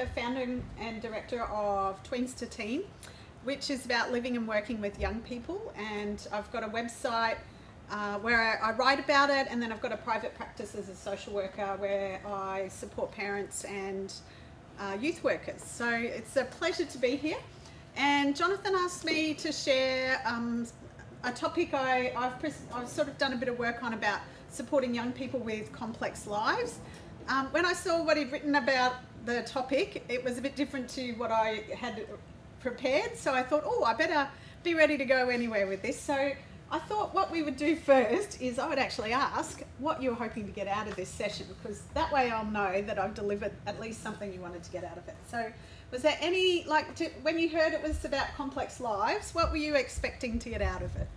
the founder and director of Tweens to Teen, which is about living and working with young people. And I've got a website where I write about it, and then I've got a private practice as a social worker where I support parents and youth workers. So it's a pleasure to be here. And Jonathan asked me to share a topic I've sort of done a bit of work on about supporting young people with complex lives. When I saw what he'd written about the topic, it was a bit different to what I had prepared. So I thought, oh, I better be ready to go anywhere with this. So I thought what we would do first is I would actually ask what you're hoping to get out of this session, because that way I'll know that I've delivered at least something you wanted to get out of it. So was there any, when you heard it was about complex lives, what were you expecting to get out of it?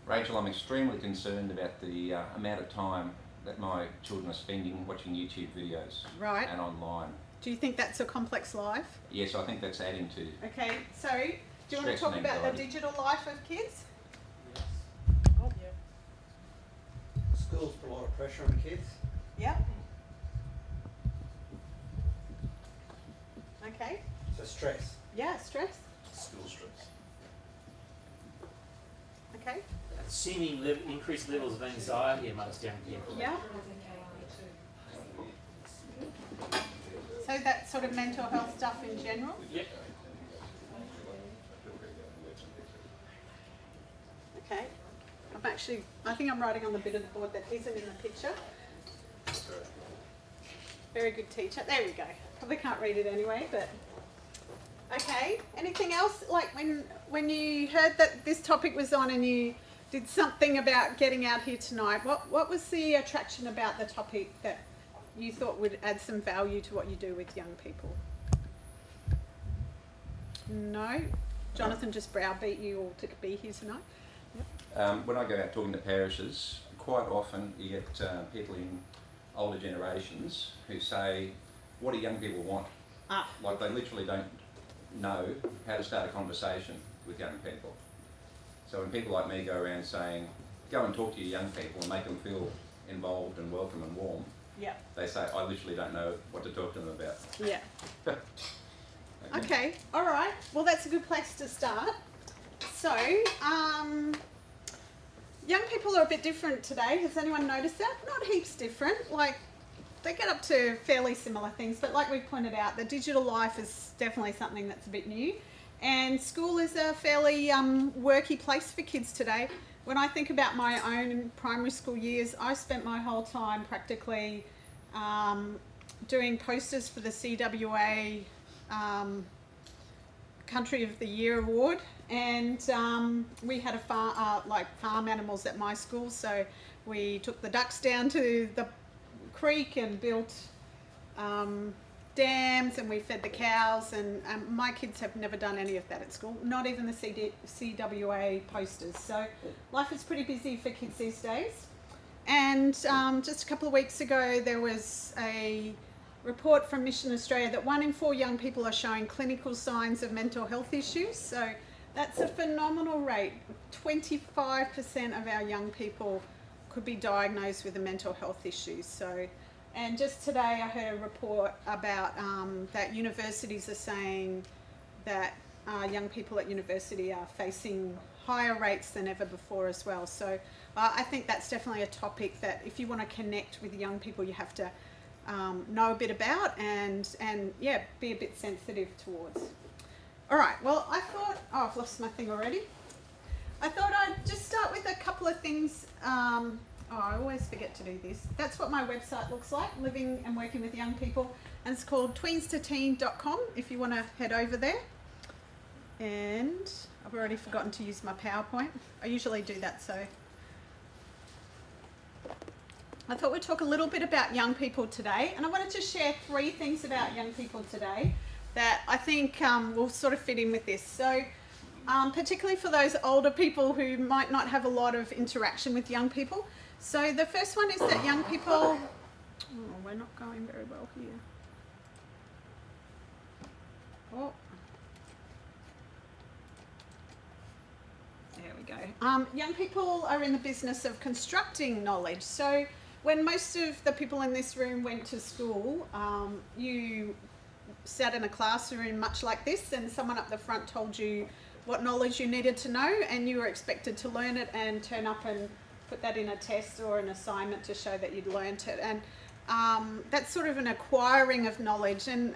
Rachel, I'm extremely concerned about the amount of time that my children are spending watching YouTube videos and online. Do you think that's a complex life? Yes, I think that's adding to. Okay, so do you want to talk about the digital life of kids? Yes. Oh. Yeah. Schools put a lot of pressure on kids. Yep. Okay. So stress. Yeah, stress. School stress. Okay. Seeming increased levels of anxiety amongst young people. Yeah. So that sort of mental health stuff in general? Yep. Okay. I think I'm writing on the bit of the board that isn't in the picture. Very good teacher. There we go. Probably can't read it anyway, but okay. Anything else? Like when you heard that this topic was on and you did something about getting out here tonight, what was the attraction about the topic that you thought would add some value to what you do with young people? No? Jonathan just browbeat you all to be here tonight? Yep. When I go out talking to parishes, quite often you get people in older generations who say, what do young people want? Like they literally don't know how to start a conversation with young people. So when people like me go around saying, go and talk to your young people and make them feel involved and welcome and warm, they say, I literally don't know what to talk to them about. Yeah. Okay, all right. Well, that's a good place to start. So, young people are a bit different today. Has anyone noticed that? Not heaps different. Like, they get up to fairly similar things, but like we've pointed out, the digital life is definitely something that's a bit new. And school is a fairly worky place for kids today. When I think about my own primary school years, I spent my whole time practically doing posters for the CWA Country of the Year Award, and we had farm animals at my school, so we took the ducks down to the creek and built dams, and we fed the cows, and my kids have never done any of that at school, not even the CWA posters. So life is pretty busy for kids these days. And just a couple of weeks ago there was a report from Mission Australia that 1 in 4 young people are showing clinical signs of mental health issues. So that's a phenomenal rate. 25% of our young people could be diagnosed with a mental health issue. So, and just today I heard a report about that universities are saying that young people at university are facing higher rates than ever before as well. So I think that's definitely a topic that if you want to connect with young people, you have to know a bit about and yeah, be a bit sensitive towards. All right, well, I thought, oh, I've lost my thing already. I thought I'd just start with a couple of things. I always forget to do this. That's what my website looks like, living and working with young people. And it's called tweenstoteen.com if you want to head over there. And I've already forgotten to use my PowerPoint. I usually do that, so. I thought we'd talk a little bit about young people today. And I wanted to share 3 things about young people today that I think will sort of fit in with this. So particularly for those older people who might not have a lot of interaction with young people. So the first one is that young people, oh, we're not going very well here. Oh. There we go. Young people are in the business of constructing knowledge. So when most of the people in this room went to school, you sat in a classroom much like this, and someone up the front told you what knowledge you needed to know, and you were expected to learn it and turn up and put that in a test or an assignment to show that you'd learnt it. And that's sort of an acquiring of knowledge, and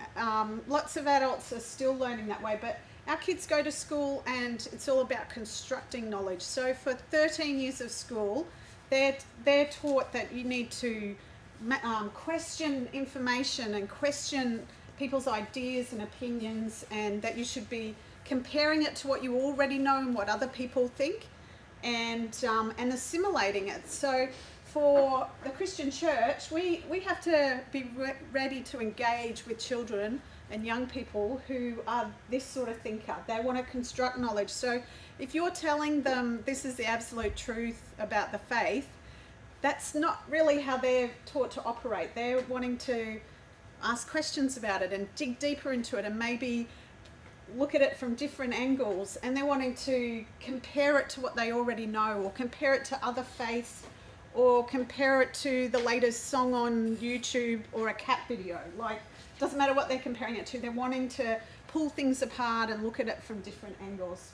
lots of adults are still learning that way, but our kids go to school and it's all about constructing knowledge. So for 13 years of school, they're taught that you need to question information and question people's ideas and opinions, and that you should be comparing it to what you already know and what other people think, and assimilating it. So for the Christian church, we have to be ready to engage with children and young people who are this sort of thinker. They want to construct knowledge. So if you're telling them this is the absolute truth about the faith, that's not really how they're taught to operate. They're wanting to ask questions about it and dig deeper into it, and maybe look at it from different angles, and they're wanting to compare it to what they already know, or compare it to other faiths, or compare it to the latest song on YouTube or a cat video. Like, doesn't matter what they're comparing it to, they're wanting to pull things apart and look at it from different angles.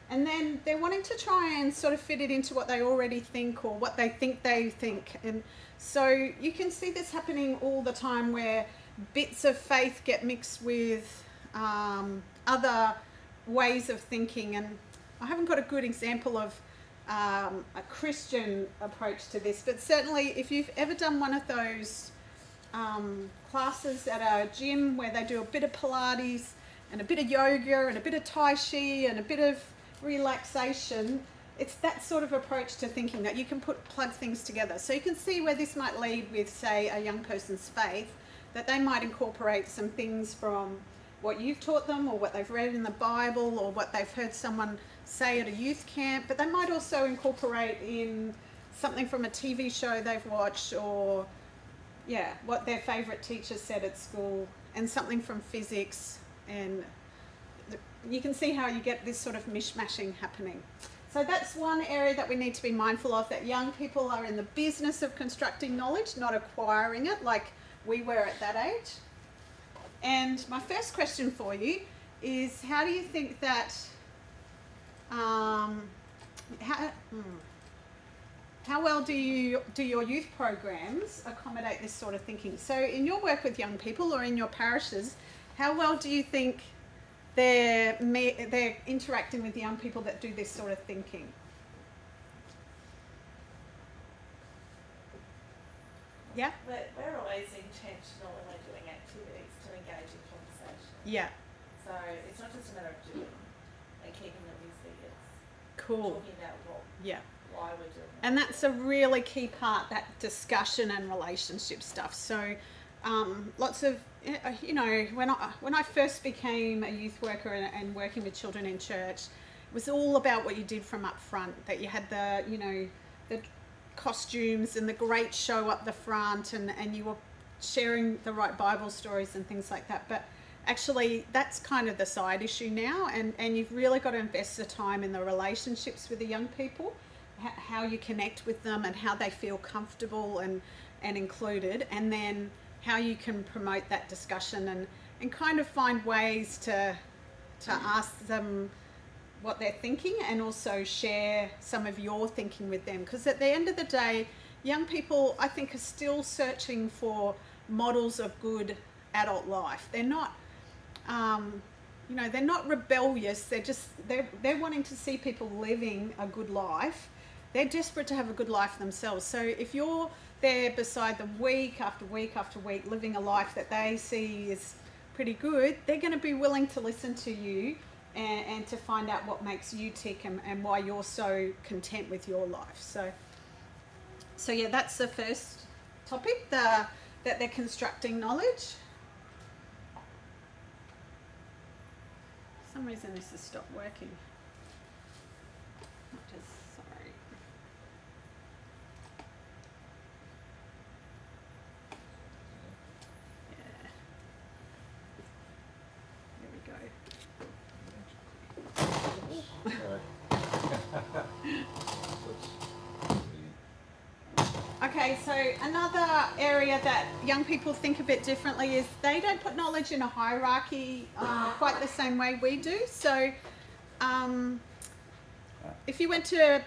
And then they're wanting to try and sort of fit it into what they already think, or what they think. And so you can see this happening all the time, where bits of faith get mixed with other ways of thinking. And I haven't got a good example of a Christian approach to this, but certainly if you've ever done one of those classes at a gym where they do a bit of Pilates and a bit of yoga and a bit of Tai Chi and a bit of relaxation, it's that sort of approach to thinking, that you can plug things together. So you can see where this might lead with, say, a young person's faith, that they might incorporate some things from what you've taught them, or what they've read in the Bible, or what they've heard someone say at a youth camp, but they might also incorporate in something from a TV show they've watched, or what their favourite teacher said at school, and something from physics. And you can see how you get this sort of mishmashing happening. So that's one area that we need to be mindful of, that young people are in the business of constructing knowledge, not acquiring it like we were at that age. And my first question for you is, how do you think that, how well do your youth programs accommodate this sort of thinking? So in your work with young people, or in your parishes, how well do you think they're interacting with young people that do this sort of thinking? Yeah? We're always intentional when we're doing activities to engage in conversation. Yeah. So it's not just a matter of doing and keeping them busy, it's Cool. talking about why we're doing it. And that's a really key part, that discussion and relationship stuff. So lots of, when I first became a youth worker and working with children in church, it was all about what you did from up front, that you had the costumes and the great show up the front, and you were sharing the right Bible stories and things like that. But actually that's kind of the side issue now, and you've really got to invest the time in the relationships with the young people, how you connect with them and how they feel comfortable and included, and then how you can promote that discussion and kind of find ways to ask them what they're thinking, and also share some of your thinking with them. Because at the end of the day, young people, I think, are still searching for models of good adult life. They're not, they're not rebellious. They're wanting to see people living a good life. They're desperate to have a good life themselves. So if you're there beside them week after week after week, living a life that they see is pretty good, they're going to be willing to listen to you and to find out what makes you tick and why you're so content with your life. So yeah, that's the first topic, that they're constructing knowledge. For some reason this has stopped working. Sorry. Yeah. There we go. Okay, so another area that young people think a bit differently is they don't put knowledge in a hierarchy quite the same way we do. So if you went to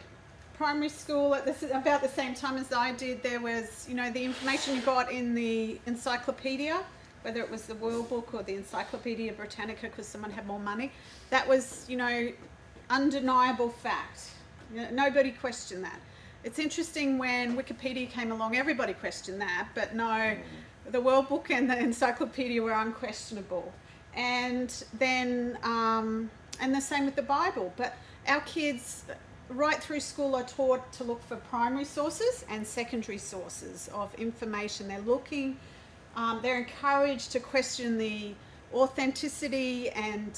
primary school at about the same time as I did, there was, the information you got in the encyclopedia, whether it was the World Book or the Encyclopedia Britannica because someone had more money, that was, undeniable fact. Nobody questioned that. It's interesting when Wikipedia came along, everybody questioned that, but no, the World Book and the Encyclopedia were unquestionable. And then, and the same with the Bible. But our kids, right through school, are taught to look for primary sources and secondary sources of information. They're looking, they're encouraged to question the authenticity and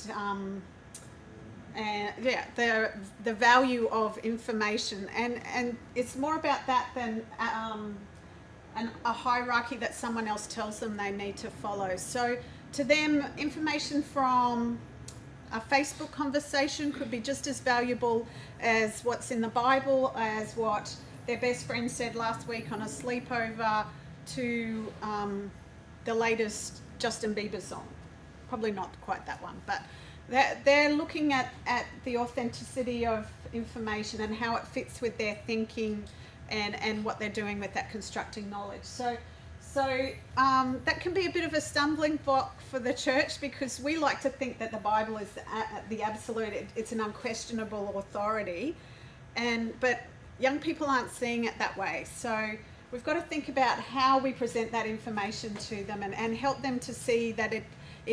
the value of information, and it's more about that than a hierarchy that someone else tells them they need to follow. So to them, information from a Facebook conversation could be just as valuable as what's in the Bible, as what their best friend said last week on a sleepover, to the latest Justin Bieber song. Probably not quite that one, but they're looking at the authenticity of information and how it fits with their thinking and what they're doing with that constructing knowledge. So that can be a bit of a stumbling block for the church, because we like to think that the Bible is the absolute, it's an unquestionable authority, but young people aren't seeing it that way. So we've got to think about how we present that information to them and help them to see that it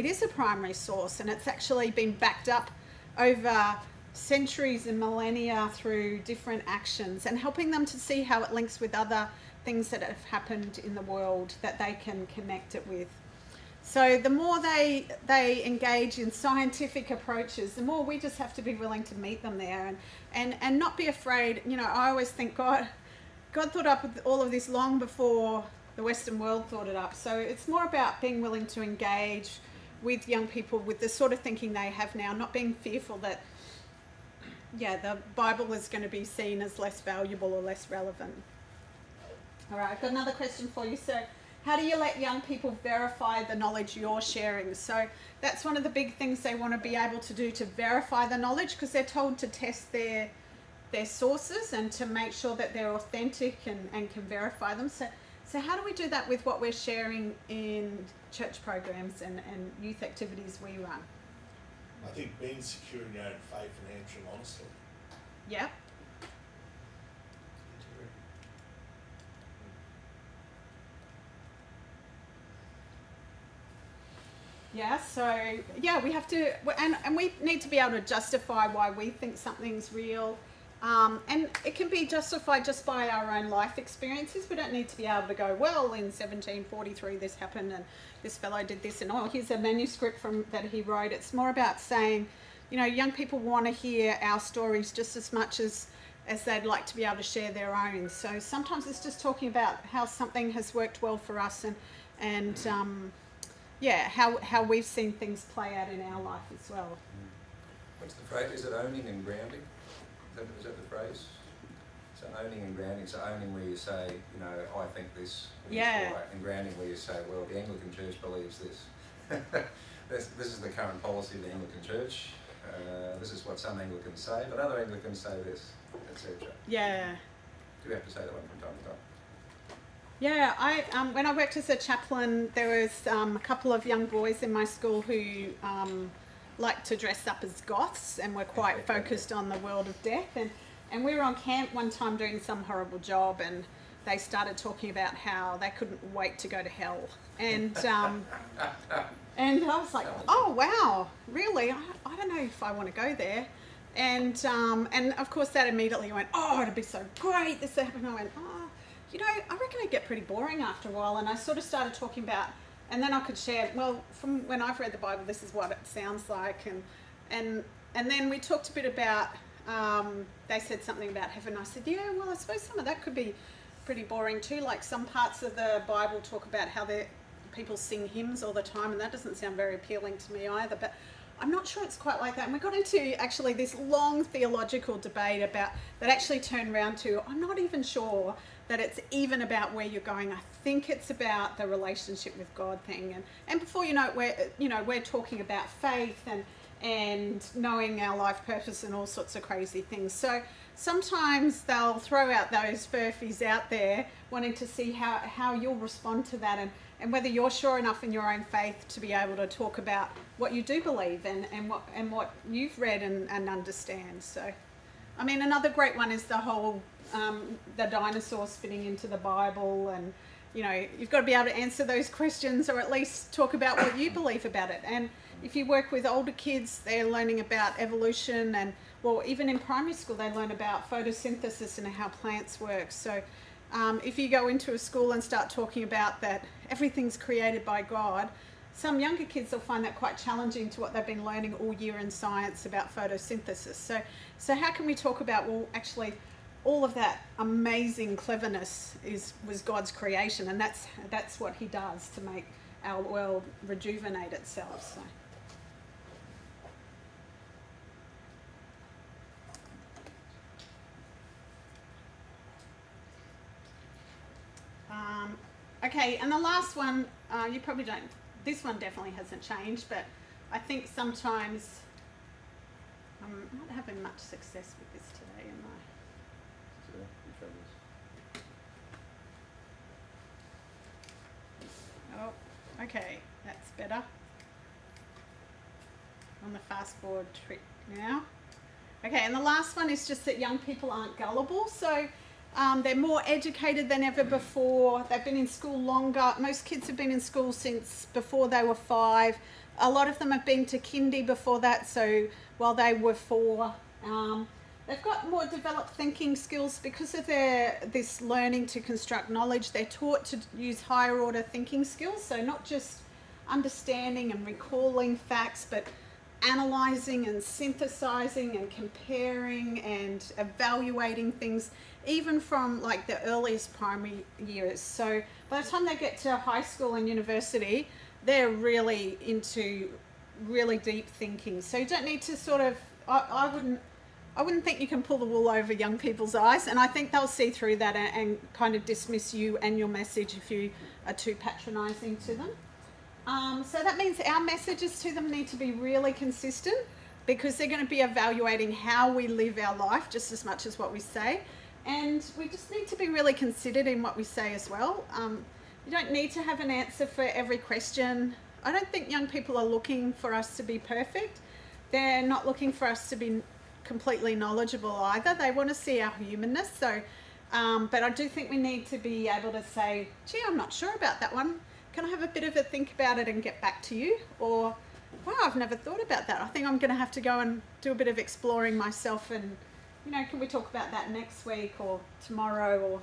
is a primary source, and it's actually been backed up over centuries and millennia through different actions, and helping them to see how it links with other things that have happened in the world that they can connect it with. So the more they engage in scientific approaches, the more we just have to be willing to meet them there and not be afraid. I always think God thought up all of this long before the Western world thought it up. So it's more about being willing to engage with young people with the sort of thinking they have now, not being fearful that, the Bible is going to be seen as less valuable or less relevant. All right, I've got another question for you. So how do you let young people verify the knowledge you're sharing? So that's one of the big things they want to be able to do, to verify the knowledge, because they're told to test their sources and to make sure that they're authentic and can verify them. So how do we do that with what we're sharing in church programs and youth activities we run? I think being secure in your own faith and answering honestly. Yeah. Yeah, so we have to, and we need to be able to justify why we think something's real. And it can be justified just by our own life experiences. We don't need to be able to go, well, in 1743 this happened and this fellow did this, and here's a manuscript that he wrote. It's more about saying, young people want to hear our stories just as much as they'd like to be able to share their own. So sometimes it's just talking about how something has worked well for us and how we've seen things play out in our life as well. What's the phrase? Is it owning and grounding? Is that the phrase? So owning and grounding. So owning where you say, I think this is right, and grounding where you say, well, the Anglican Church believes this. This is the current policy of the Anglican Church. This is what some Anglicans say, but other Anglicans say this, etc. Yeah. Do we have to say that one from time to time? Yeah, I when I worked as a chaplain, there was a couple of young boys in my school who liked to dress up as goths and were quite focused on the world of death. And we were on camp one time doing some horrible job, and they started talking about how they couldn't wait to go to hell. And and I was like, oh wow, really? I don't know if I want to go there. And of course that immediately went, oh, it'd be so great this happened. I went, I reckon it'd get pretty boring after a while. And I sort of started talking about, and then I could share, well, from when I've read the Bible, this is what it sounds like. And then we talked a bit about, they said something about heaven. I said, yeah, well, I suppose some of that could be pretty boring too. Like some parts of the Bible talk about how people sing hymns all the time, and that doesn't sound very appealing to me either. But I'm not sure it's quite like that. And we got into actually this long theological debate about that actually turned around to, I'm not even sure that it's even about where you're going. I think it's about the relationship with God thing, and before you know it, we're talking about faith and knowing our life purpose and all sorts of crazy things. So sometimes they'll throw out those furfies out there wanting to see how you'll respond to that, and whether you're sure enough in your own faith to be able to talk about what you do believe and what you've read and understand. So, I mean, another great one is the whole the dinosaurs fitting into the Bible, and you've got to be able to answer those questions, or at least talk about what you believe about it. And if you work with older kids, they're learning about evolution, and well, even in primary school they learn about photosynthesis and how plants work. So if you go into a school and start talking about that everything's created by God, some younger kids will find that quite challenging to what they've been learning all year in science about photosynthesis. So how can we talk about, well, actually all of that amazing cleverness was God's creation, and that's what he does to make our world rejuvenate itself. So. Okay, and the last one, you probably don't, this one definitely hasn't changed, but I think sometimes I'm not having much success with this today, am I? Oh, okay, that's better. On the fast forward trick now. Okay, and the last one is just that young people aren't gullible. So they're more educated than ever before. They've been in school longer. Most kids have been in school since before they were 5. A lot of them have been to kindy before that, so while they were 4. They've got more developed thinking skills because of this learning to construct knowledge. They're taught to use higher order thinking skills, so not just understanding and recalling facts, but analysing and synthesising and comparing and evaluating things, even from like the earliest primary years. So by the time they get to high school and university, they're really into really deep thinking. So you don't need to sort of, I wouldn't think you can pull the wool over young people's eyes, and I think they'll see through that and kind of dismiss you and your message if you are too patronising to them. So that means our messages to them need to be really consistent, because they're going to be evaluating how we live our life just as much as what we say. And we just need to be really considered in what we say as well. You don't need to have an answer for every question. I don't think young people are looking for us to be perfect. They're not looking for us to be completely knowledgeable either. They want to see our humanness. So, but I do think we need to be able to say, gee, I'm not sure about that one. Can I have a bit of a think about it and get back to you? Or, wow, I've never thought about that. I think I'm going to have to go and do a bit of exploring myself, and, can we talk about that next week or tomorrow, or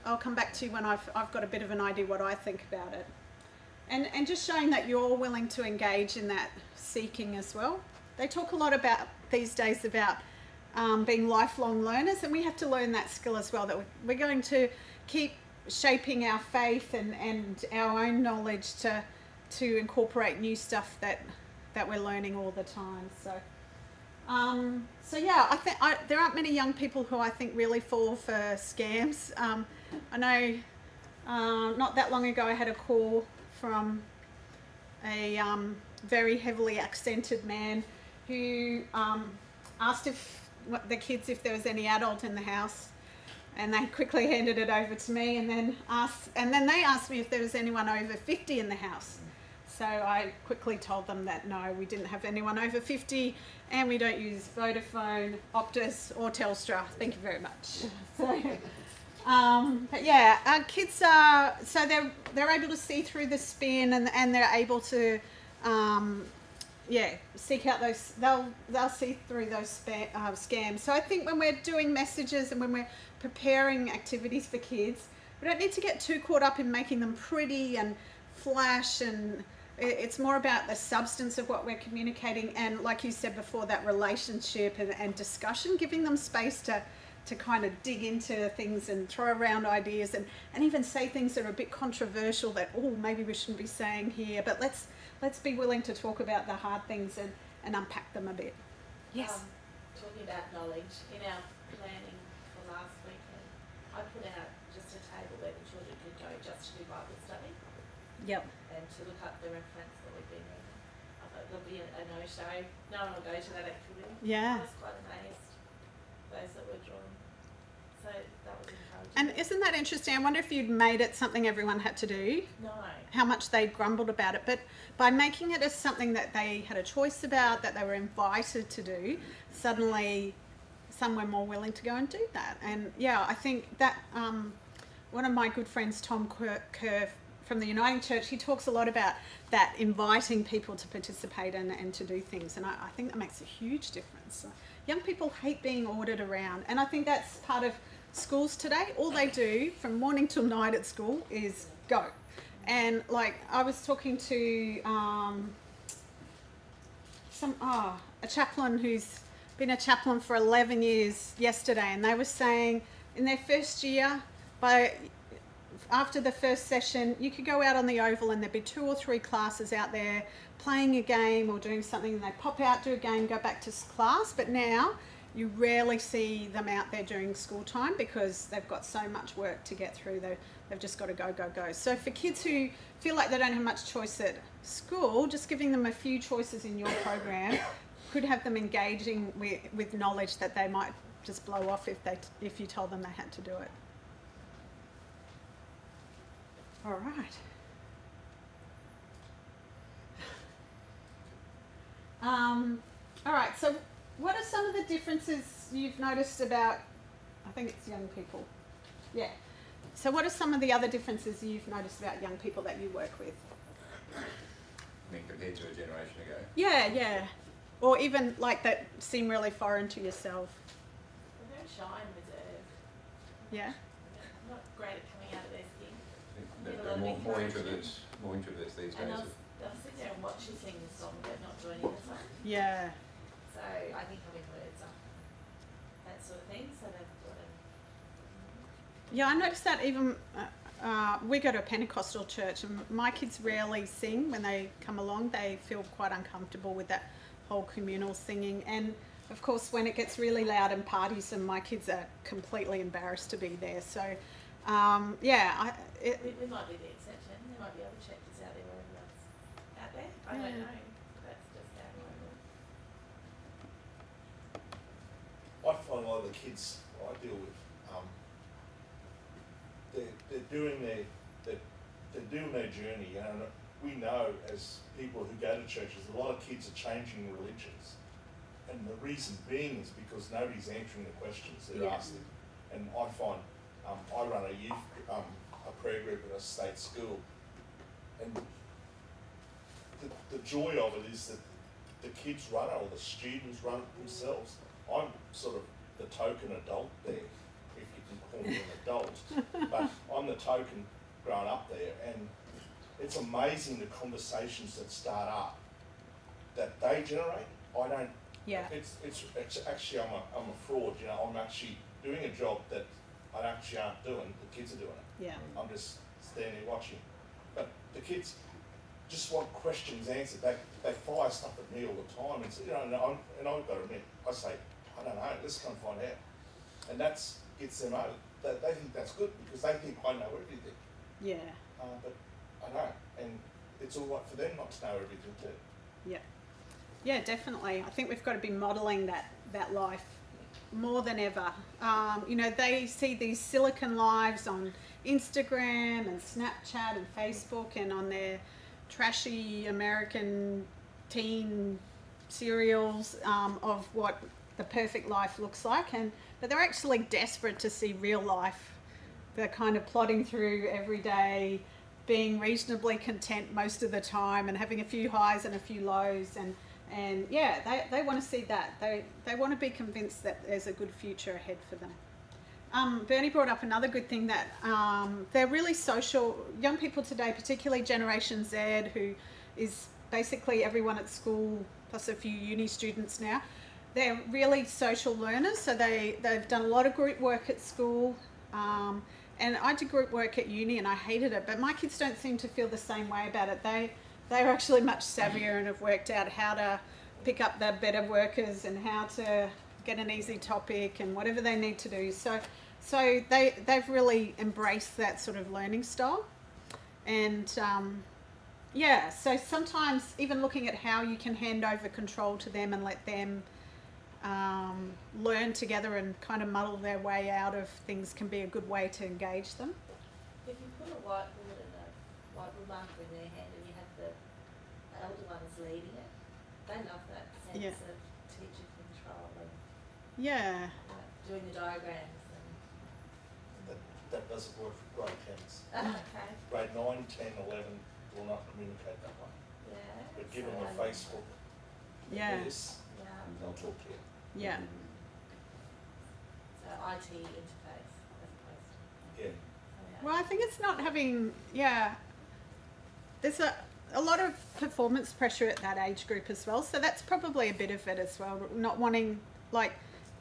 I'll come back to you when I've got a bit of an idea what I think about it. And just showing that you're willing to engage in that seeking as well. They talk a lot about these days about being lifelong learners, and we have to learn that skill as well, that we're going to keep shaping our faith and our own knowledge to incorporate new stuff that we're learning all the time. So yeah, I think there aren't many young people who I think really fall for scams. I know not that long ago I had a call from a very heavily accented man who asked the kids if there was any adult in the house, and they quickly handed it over to me, and then they asked me if there was anyone over 50 in the house. So I quickly told them that no, we didn't have anyone over 50, and we don't use Vodafone, Optus or Telstra. Thank you very much. So, but yeah, our kids are, so they're able to see through the spin, and they're able to seek out those, they'll see through those scams. So I think when we're doing messages and when we're preparing activities for kids, we don't need to get too caught up in making them pretty and flash, and it's more about the substance of what we're communicating, and like you said before, that relationship and discussion, giving them space to kind of dig into things and throw around ideas and even say things that are a bit controversial that, oh, maybe we shouldn't be saying here, but let's be willing to talk about the hard things and unpack them a bit. Yes? Talking about knowledge, in our planning for last weekend, I put out Yep. and to look up the reference that we've been reading. I thought there'll be a no-show. No one will go to that activity. Yeah. I was quite amazed, those that were drawn. So that was encouraging. And isn't that interesting? I wonder if you'd made it something everyone had to do, No. how much they grumbled about it. But by making it as something that they had a choice about, that they were invited to do, suddenly some were more willing to go and do that. And yeah, I think that one of my good friends, Tom Kerr from the Uniting Church, he talks a lot about that, inviting people to participate and to do things. And I think that makes a huge difference. So young people hate being ordered around. And I think that's part of schools today. All they do from morning till night at school is go. And like I was talking to a chaplain who's been a chaplain for 11 years yesterday, and they were saying in their first year, after the first session, you could go out on the oval and there'd be 2 or 3 classes out there playing a game or doing something, and they pop out, do a game, go back to class. But now you rarely see them out there during school time because they've got so much work to get through. They've just got to go. So for kids who feel like they don't have much choice at school, just giving them a few choices in your program could have them engaging with knowledge that they might just blow off if you told them they had to do it. All right. All right, so what are some of the differences you've noticed about, I think it's young people. Yeah. So what are some of the other differences you've noticed about young people that you work with? I mean, compared to a generation ago. Yeah. Or even like that seem really foreign to yourself. They're very shy and reserved. Yeah. Not great at coming out of their skin. They're more introverts these And days. they'll sit there and watch you sing the song but not do any of the song. Yeah. So I think having words up, that sort of thing, so they've got to... Yeah, I noticed that even, we go to a Pentecostal church and my kids rarely sing when they come along. They feel quite uncomfortable with that whole communal singing. And of course, when it gets really loud and parties, and my kids are completely embarrassed to be there. So, We might be the exception. There might be other churches out there where everyone's out there. I don't know. That's just our moment. I find a lot of the kids I deal with, they're doing their journey. You know, we know as people who go to churches, a lot of kids are changing religions, and the reason being is because nobody's answering the questions they're asking. And I find I run a youth a prayer group at a state school, and the joy of it is that the kids run it or the students run it themselves. I'm sort of the token adult there, if you can call me an adult, but I'm the token growing up there, and it's amazing the conversations that start up that they generate. I don't. Yeah. It's actually I'm a fraud. You know, I'm actually doing a job that I actually aren't doing. The kids are doing it. Yeah. I'm just standing watching, but the kids just want questions answered. They fire stuff at me all the time, and you know, and I've got to admit, I say, I don't know. Let's come find out, and that's gets them out. They think that's good because they think I know everything. Yeah. But I don't, and it's all right for them not to know everything too. Yeah. Yeah, definitely. I think we've got to be modelling that life more than ever. You know, they see these silicon lives on Instagram and Snapchat and Facebook and on their trashy American teen serials of what the perfect life looks like, but they're actually desperate to see real life. They're kind of plodding through every day, being reasonably content most of the time and having a few highs and a few lows, and yeah, they want to see that. They want to be convinced that there's a good future ahead for them. Bernie brought up another good thing, that they're really social. Young people today, particularly Generation Z, who is basically everyone at school plus a few uni students now, they're really social learners. So they've done a lot of group work at school. And I did group work at uni and I hated it, but my kids don't seem to feel the same way about it. They're actually much savvier and have worked out how to pick up the better workers and how to get an easy topic and whatever they need to do. So they've really embraced that sort of learning style. And Yeah, so sometimes even looking at how you can hand over control to them and let them learn together and kind of muddle their way out of things can be a good way to engage them. If you put a whiteboard and a whiteboard marker in their hand and you have the elder ones leading it, they love that sense Yeah. of teacher control and Yeah, doing the diagrams That doesn't work for grade 10s. okay. Grade 9, 10, 11 will not communicate that way. Yeah. But give so them a I- Facebook, yeah, this, Yeah. they'll talk to you. yeah. So IT interface as opposed to. Yeah. Well, I think it's not having, yeah, there's a lot of performance pressure at that age group as well. So that's probably a bit of it as well. Not wanting, like,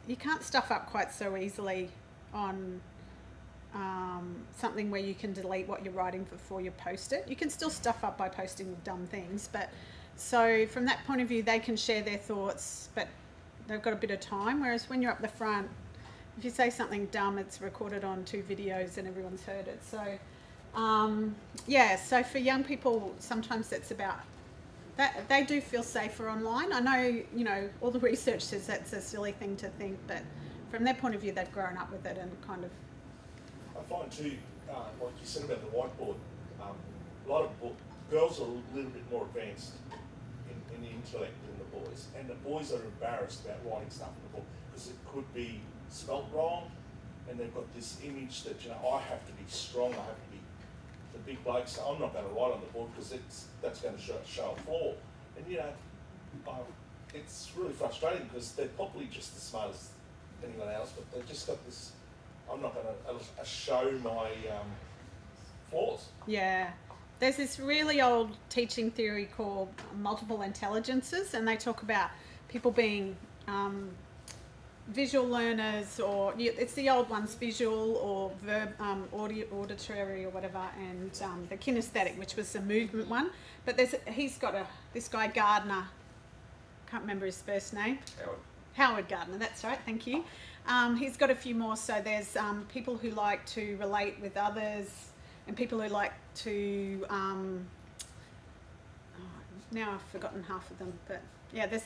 you can't stuff up quite so easily on something where you can delete what you're writing before you post it. You can still stuff up by posting dumb things, but so from that point of view, they can share their thoughts, but they've got a bit of time. Whereas when you're up the front, if you say something dumb, it's recorded on 2 videos and everyone's heard it. So, yeah, so for young people, sometimes it's about that they do feel safer online. I know, you know, all the research says that's a silly thing to think, but from their point of view, they've grown up with it and kind of. I find too, like you said about the whiteboard, a lot of girls are a little bit more advanced in the intellect than the boys, and the boys are embarrassed about writing stuff in the book because it could be spelt wrong, and they've got this image that, you know, I have to be strong, I have to be the big bloke, so I'm not going to write on the board because that's going to show a flaw, and you know, it's really frustrating because they're probably just as smart as anyone else, but they've just got this. I'm not going to show my flaws. Yeah. There's this really old teaching theory called multiple intelligences, and they talk about people being visual learners, or it's the old ones, visual or auditory or whatever, and the kinesthetic, which was the movement one. But he's got this guy Gardner, can't remember his first name. Howard Gardner, that's right, thank you. He's got a few more, so there's people who like to relate with others and people who like to, now I've forgotten half of them, but yeah, there's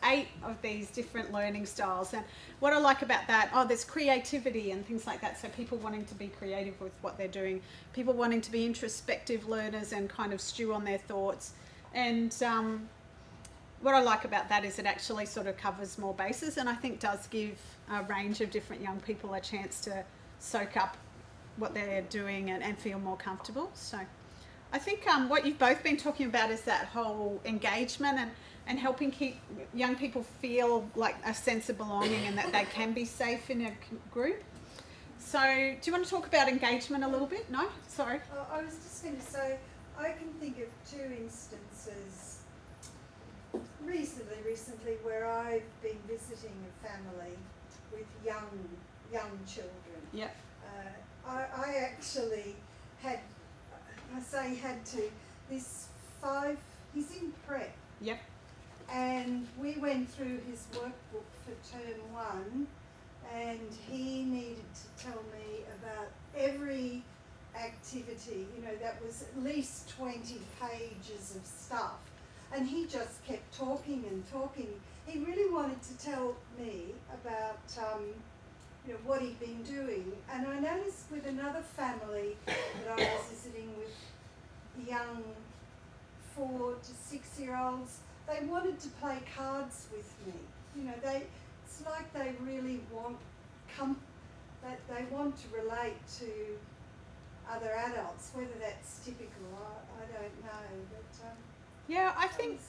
8 of these different learning styles. And what I like about that, there's creativity and things like that, so people wanting to be creative with what they're doing, people wanting to be introspective learners and kind of stew on their thoughts. And what I like about that is it actually sort of covers more bases, and I think does give a range of different young people a chance to soak up what they're doing and feel more comfortable. So I think what you've both been talking about is that whole engagement and helping keep young people feel like a sense of belonging and that they can be safe in a group. So do you want to talk about engagement a little bit? No? Sorry. I was just going to say, I can think of 2 instances reasonably recently where I've been visiting a family with young children. Yep. I actually had to, he's in prep. Yep. And we went through his workbook for term 1, and he needed to tell me about every activity, you know, that was at least 20 pages of stuff. And he just kept talking and talking. He really wanted to tell me about, you know, what he'd been doing. And I noticed with another family that I was visiting with young 4 to 6-year-olds, they wanted to play cards with me. You know, it's like they really want that they want to relate to other adults. Whether that's typical, I don't know. But Yeah, I think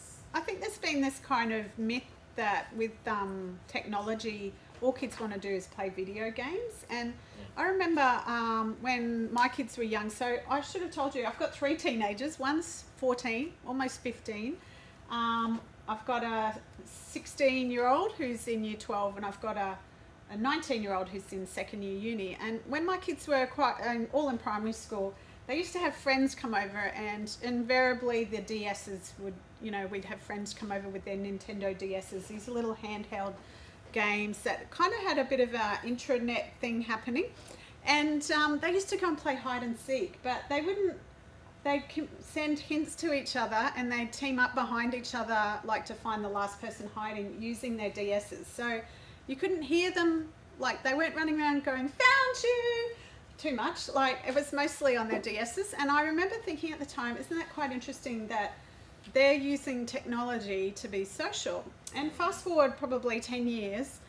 there's been this kind of myth that with technology, all kids want to do is play video games. And I remember when my kids were young, so I should have told you, I've got 3 teenagers. One's 14, almost 15. I've got a 16-year-old who's in year 12, and I've got a 19-year-old who's in second year uni. And when my kids were all in primary school, they used to have friends come over, and invariably the DSs would, you know, we'd have friends come over with their Nintendo DSs, these little handheld games that kind of had a bit of a intranet thing happening. And they used to go and play hide and seek, but they wouldn't they'd send hints to each other and they'd team up behind each other, like to find the last person hiding using their DSs. So you couldn't hear them, like they weren't running around going, found you, too much. Like it was mostly on their DSs. And I remember thinking at the time, isn't that quite interesting that they're using technology to be social? And fast forward probably 10 years,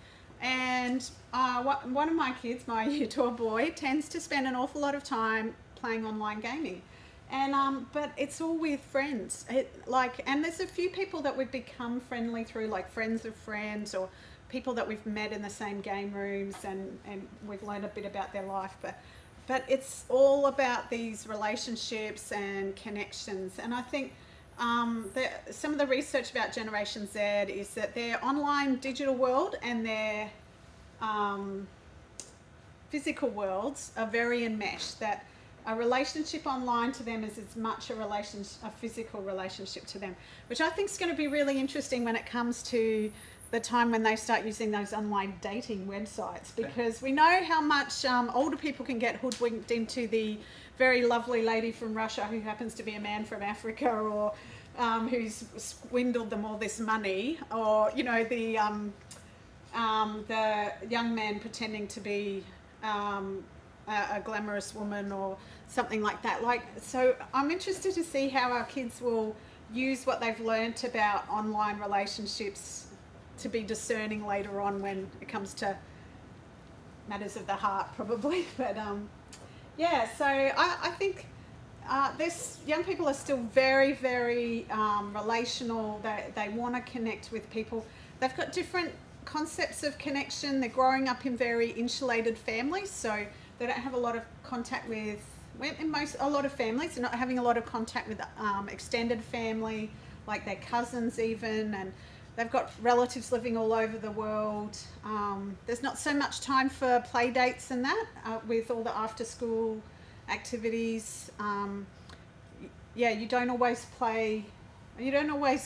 and one of my kids, my year 12 boy, tends to spend an awful lot of time playing online gaming. And but it's all with friends. And there's a few people that we've become friendly through, like friends of friends, or people that we've met in the same game rooms, and we've learned a bit about their life. But it's all about these relationships and connections. And I think some of the research about Generation Z is that their online digital world and their physical worlds are very enmeshed. That a relationship online to them is as much a physical relationship to them, which I think is going to be really interesting when it comes to the time when they start using those online dating websites, because we know how much older people can get hoodwinked into the very lovely lady from Russia who happens to be a man from Africa, or who's swindled them all this money, or the young man pretending to be a glamorous woman or something like that. So I'm interested to see how our kids will use what they've learnt about online relationships to be discerning later on when it comes to matters of the heart, probably. But so I think young people are still very, very relational. They want to connect with people. They've got different concepts of connection. They're growing up in very insulated families, so they don't have a lot of contact with, a lot of families are not having a lot of contact with extended family, like their cousins even, and they've got relatives living all over the world. There's not so much time for play dates and that, with all the after school activities. You don't always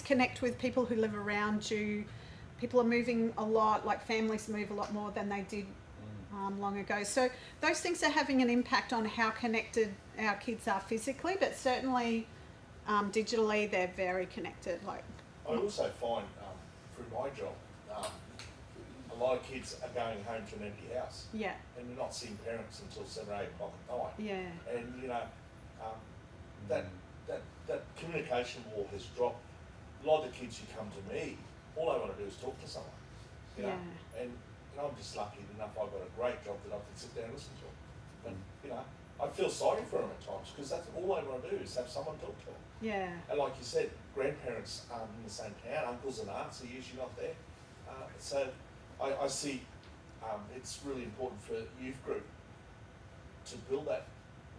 connect with people who live around you. People are moving a lot, like families move a lot more than they did long ago. So those things are having an impact on how connected our kids are physically, but certainly digitally they're very connected. I also find through my job, a lot of kids are going home to an empty house. Yeah. And you're not seeing parents until 7 or 8 o'clock at night. Yeah. And that communication wall has dropped. A lot of the kids who come to me, all they want to do is talk to someone. You know? And I'm just lucky enough I've got a great job that I can sit down and listen to them. But I feel sorry for them at times, because that's all they want to do is have someone talk to them. Yeah. And like you said, grandparents in the same town, uncles and aunts are usually not there. So I see it's really important for youth group to build that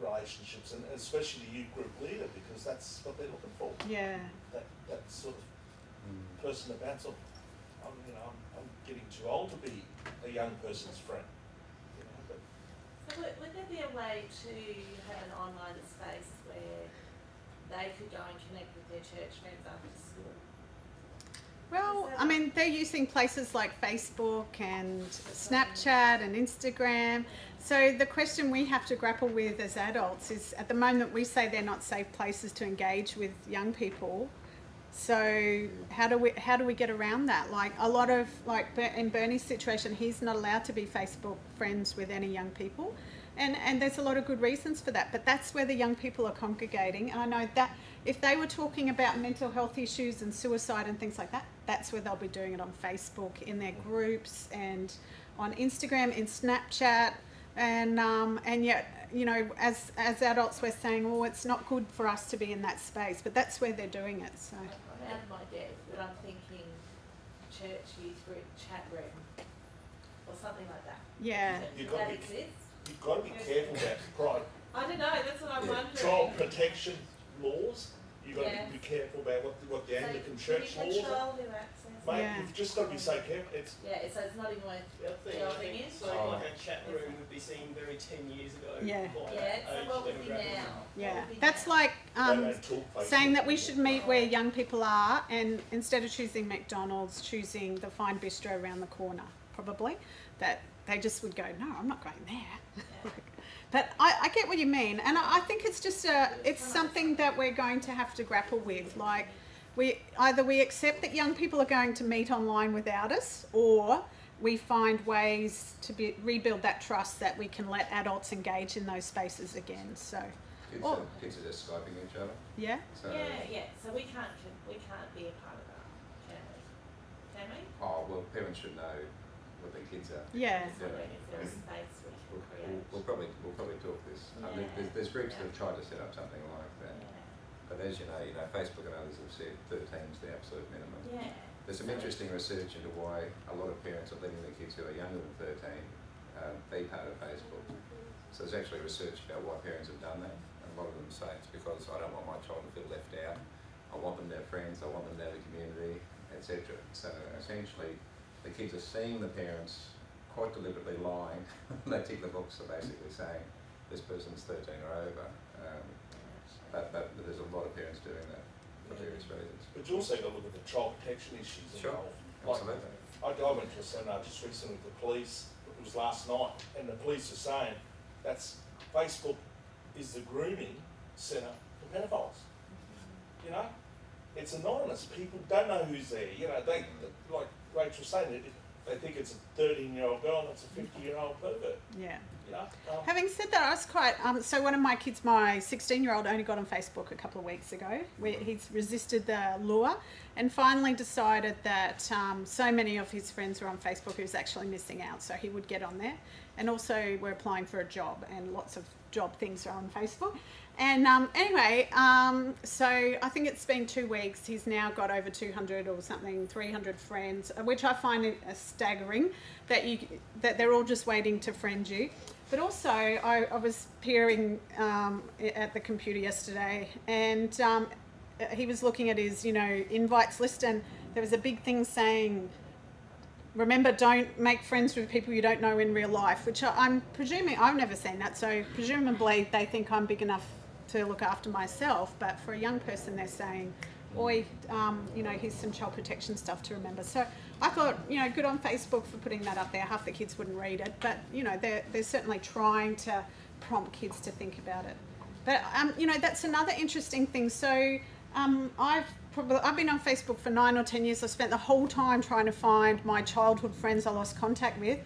relationships, and especially the youth group leader, because that's what they're looking for. Yeah. That sort of person to bounce off. I'm getting too old to be a young person's friend. So would there be a way to have an online space where they could go and connect with their church friends after school? Well, I mean, they're using places like Facebook and Snapchat and Instagram. So the question we have to grapple with as adults is, at the moment we say they're not safe places to engage with young people. So how do we get around that? Like a lot of, in Bernie's situation, he's not allowed to be Facebook friends with any young people. And there's a lot of good reasons for that, but that's where the young people are congregating. And I know that if they were talking about mental health issues and suicide and things like that, that's where they'll be doing it, on Facebook, in their groups, and on Instagram, in Snapchat. And yet, as adults, we're saying, well, it's not good for us to be in that space, but that's where they're doing it. So I'm out of my depth, but I'm thinking church youth group chat room or something like that. yeah. You've Does got that to be, exist? you've got to be careful about pride. I don't know, that's what I'm wondering. Child protection laws. You've got Yeah. to be careful about what the Anglican Church can laws you are. control who accesses? Mate, Yeah. you've just got to be so careful. It's So it's not even worth I delving think in? so like a chat room would be seen very 10 years ago. Yeah. by Yeah, that so age what would be demographic. now? Yeah, What would be that's now? like they don't talk Facebook. saying that we should meet where young people are, and instead of choosing McDonald's, choosing the fine bistro around the corner, probably. That they just would go, no, I'm not going there. Yeah. But I get what you mean, and I think it's just it's something that we're going to have to grapple with. Like, we accept that young people are going to meet online without us, or we find ways to rebuild that trust that we can let adults engage in those spaces again. So, Kids are just Skyping each other. yeah. So, Yeah. So we can't be a part of that, can we? Can we? oh well, parents should know what their kids are. Yeah. So if there's space we can create. We'll probably talk this. There's groups that have tried to set up something like that. Yeah. But as you know, Facebook and others have said 13 is the absolute minimum. Yeah. There's some interesting research into why a lot of parents are letting their kids who are younger than 13 be part of Facebook. So there's actually research about why parents have done that. And a lot of them say it's because I don't want my child to feel left out. I want them to have friends. I want them to have a community, etc. So essentially, the kids are seeing the parents quite deliberately lying. They tick the box are basically saying this person's 13 or over. But there's a lot of parents doing that for various reasons. But you also got to look at the child protection issues Sure, involved. absolutely. I went to a seminar just recently with the police, it was last night, and the police are saying that's Facebook is the grooming centre for pedophiles. You know? It's anonymous. People don't know who's there. You know, they like Rachel was saying, they think it's a 13-year-old girl and it's a 50-year-old pervert. Yeah. You know? Having said that, I was quite so one of my kids, my 16-year-old, only got on Facebook a couple of weeks ago. He's resisted the lure and finally decided that so many of his friends were on Facebook, he was actually missing out, so he would get on there. And also we're applying for a job, and lots of job things are on Facebook. And anyway, so I think it's been 2 weeks. He's now got over 200 or something, 300 friends, which I find staggering that they're all just waiting to friend you. But also, I was peering at the computer yesterday, and he was looking at his, invites list, and there was a big thing saying, remember, don't make friends with people you don't know in real life, which I'm presuming, I've never seen that, so presumably they think I'm big enough to look after myself, but for a young person they're saying, oi, here's some child protection stuff to remember. So I thought, good on Facebook for putting that up there. Half the kids wouldn't read it, but, they're certainly trying to prompt kids to think about it. But, that's another interesting thing. So I've been on Facebook for 9 or 10 years. I spent the whole time trying to find my childhood friends I lost contact with.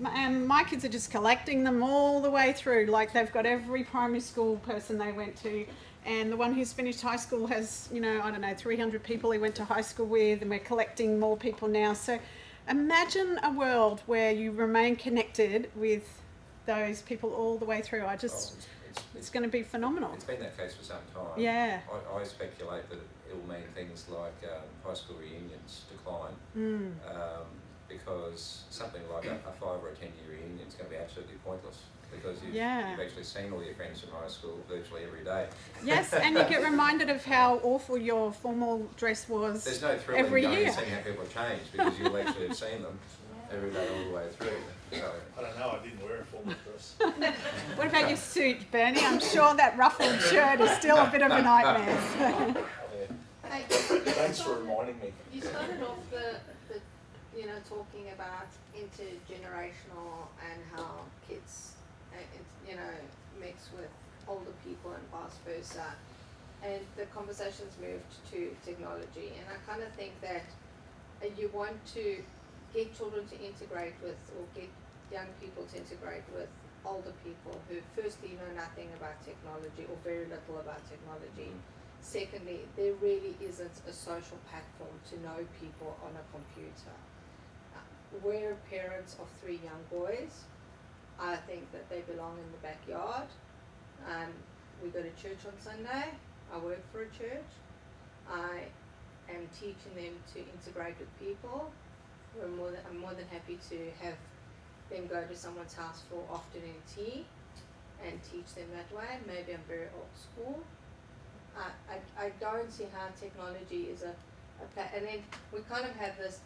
And my kids are just collecting them all the way through. Like, they've got every primary school person they went to. And the one who's finished high school has, 300 people he went to high school with, and we're collecting more people now. So imagine a world where you remain connected with those people all the way through. It's going to be phenomenal. It's been that case for some time. Yeah. I speculate that it will mean things like high school reunions decline. Because something like a 5 or a 10-year reunion is going to be absolutely pointless, because you've actually seen all your friends from high school virtually every day. Yes, and you get reminded of how awful your formal dress was. There's no thrill every in going year. and seeing how people have changed, because you'll actually have seen them every day all the way through. So, I don't know, I didn't wear a formal dress. What about your suit, Bernie? I'm sure that ruffled shirt is still a bit of a nightmare. Thanks for reminding me. You started off the talking about intergenerational and how kids, mix with older people and vice versa. And the conversation's moved to technology. And I kind of think that you want to get children to integrate with, or get young people to integrate with older people who firstly know nothing about technology or very little about technology. Secondly, there really isn't a social platform to know people on a computer. We're parents of 3 young boys. I think that they belong in the backyard. We go to church on Sunday. I work for a church. I am teaching them to integrate with people. I'm more than happy to have them go to someone's house for afternoon tea and teach them that way. Maybe I'm very old school. I don't see how technology is and then we kind of have this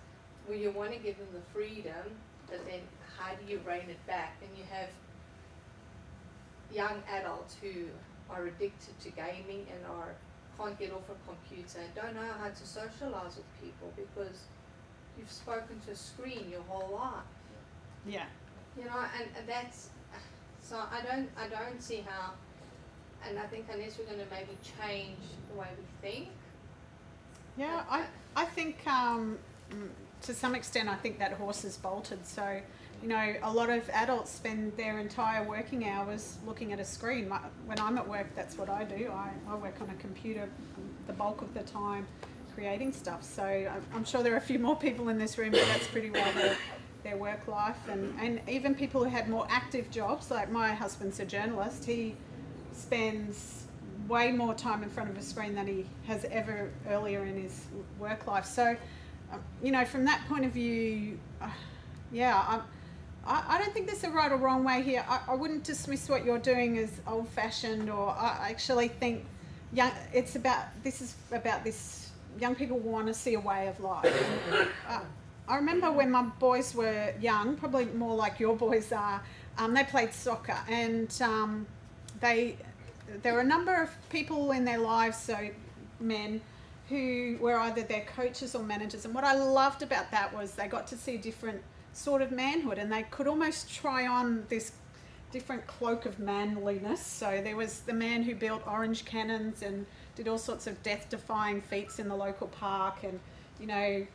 where you want to give them the freedom, but then how do you rein it back? And you have young adults who are addicted to gaming and can't get off a computer and don't know how to socialize with people because you've spoken to a screen your whole life. Yeah. And that's So I don't see how, and I think unless we're going to maybe change the way we think. Yeah, I think to some extent I think that horse has bolted. So, you know, a lot of adults spend their entire working hours looking at a screen. When I'm at work, that's what I do. I work on a computer the bulk of the time creating stuff. So I'm sure there are a few more people in this room, but that's pretty well their work life. And even people who had more active jobs, like my husband's a journalist, he spends way more time in front of a screen than he has ever earlier in his work life. So, you know, from that point of view, I don't think there's a right or wrong way here. I wouldn't dismiss what you're doing as old-fashioned, or I actually think this is about this. Young people want to see a way of life. I remember when my boys were young, probably more like your boys are, they played soccer, and there were a number of people in their lives, so men, who were either their coaches or managers. And what I loved about that was they got to see a different sort of manhood, and they could almost try on this different cloak of manliness. So there was the man who built orange cannons and did all sorts of death-defying feats in the local park, and, you know,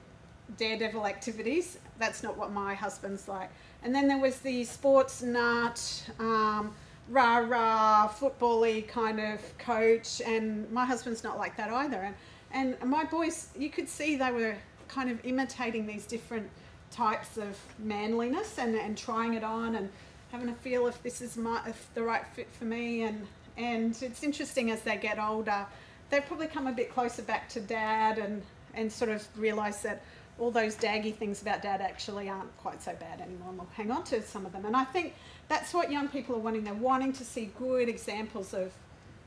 daredevil activities. That's not what my husband's like. And then there was the sports nut, rah-rah, football-y kind of coach, and my husband's not like that either. And my boys, you could see they were kind of imitating these different types of manliness and trying it on and having a feel if this is if the right fit for me. And it's interesting, as they get older, they've probably come a bit closer back to Dad and sort of realise that all those daggy things about Dad actually aren't quite so bad anymore, and we'll hang on to some of them. And I think that's what young people are wanting. They're wanting to see good examples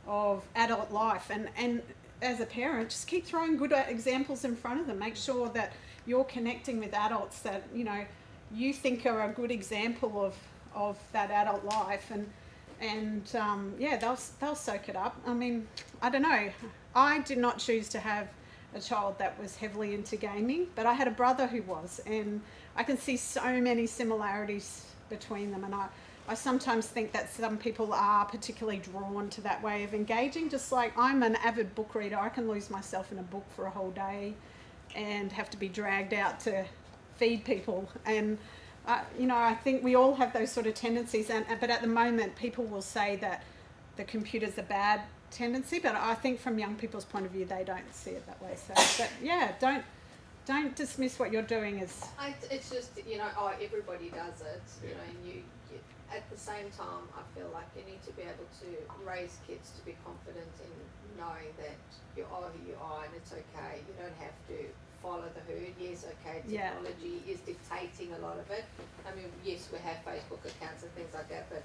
of adult life. And as a parent, just keep throwing good examples in front of them. Make sure that you're connecting with adults that, you know, you think are a good example of that adult life. And they'll soak it up. I mean, I don't know. I did not choose to have a child that was heavily into gaming, but I had a brother who was, and I can see so many similarities between them. And I sometimes think that some people are particularly drawn to that way of engaging, just like I'm an avid book reader. I can lose myself in a book for a whole day and have to be dragged out to feed people. And you know, I think we all have those sort of tendencies, but at the moment people will say that the computer's a bad tendency, but I think from young people's point of view they don't see it that way. So, but yeah, don't dismiss what you're doing as. It's just, you know, everybody does it, you know, and you at the same time I feel like you need to be able to raise kids to be confident in knowing that you are who you are, and it's okay. You don't have to follow the herd. Yes, okay, technology is dictating a lot of it. I mean, yes, we have Facebook accounts and things like that, but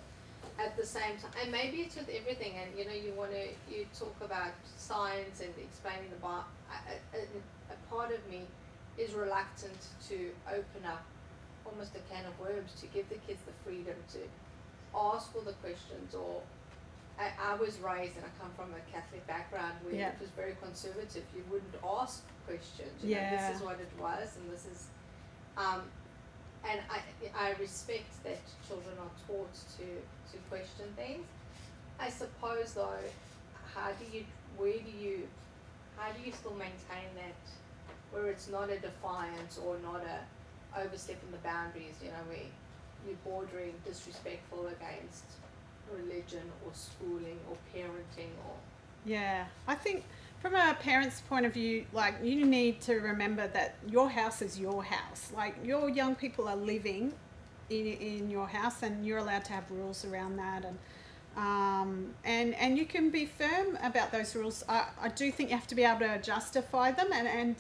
at the same time, and maybe it's with everything, and you know, you talk about science and explaining the Bible. A part of me is reluctant to open up almost a can of worms, to give the kids the freedom to ask all the questions. Or I was raised, and I come from a Catholic background where it was very conservative. You wouldn't ask questions. You know, this is what it was, and this is, and I respect that children are taught to question things. I suppose though, how do you still maintain that where it's not a defiance or not a overstepping the boundaries, you know, where you're bordering disrespectful against religion or schooling or parenting or... Yeah, I think from a parent's point of view, like, you need to remember that your house is your house. Like, your young people are living in your house, and you're allowed to have rules around that, and you can be firm about those rules. I do think you have to be able to justify them and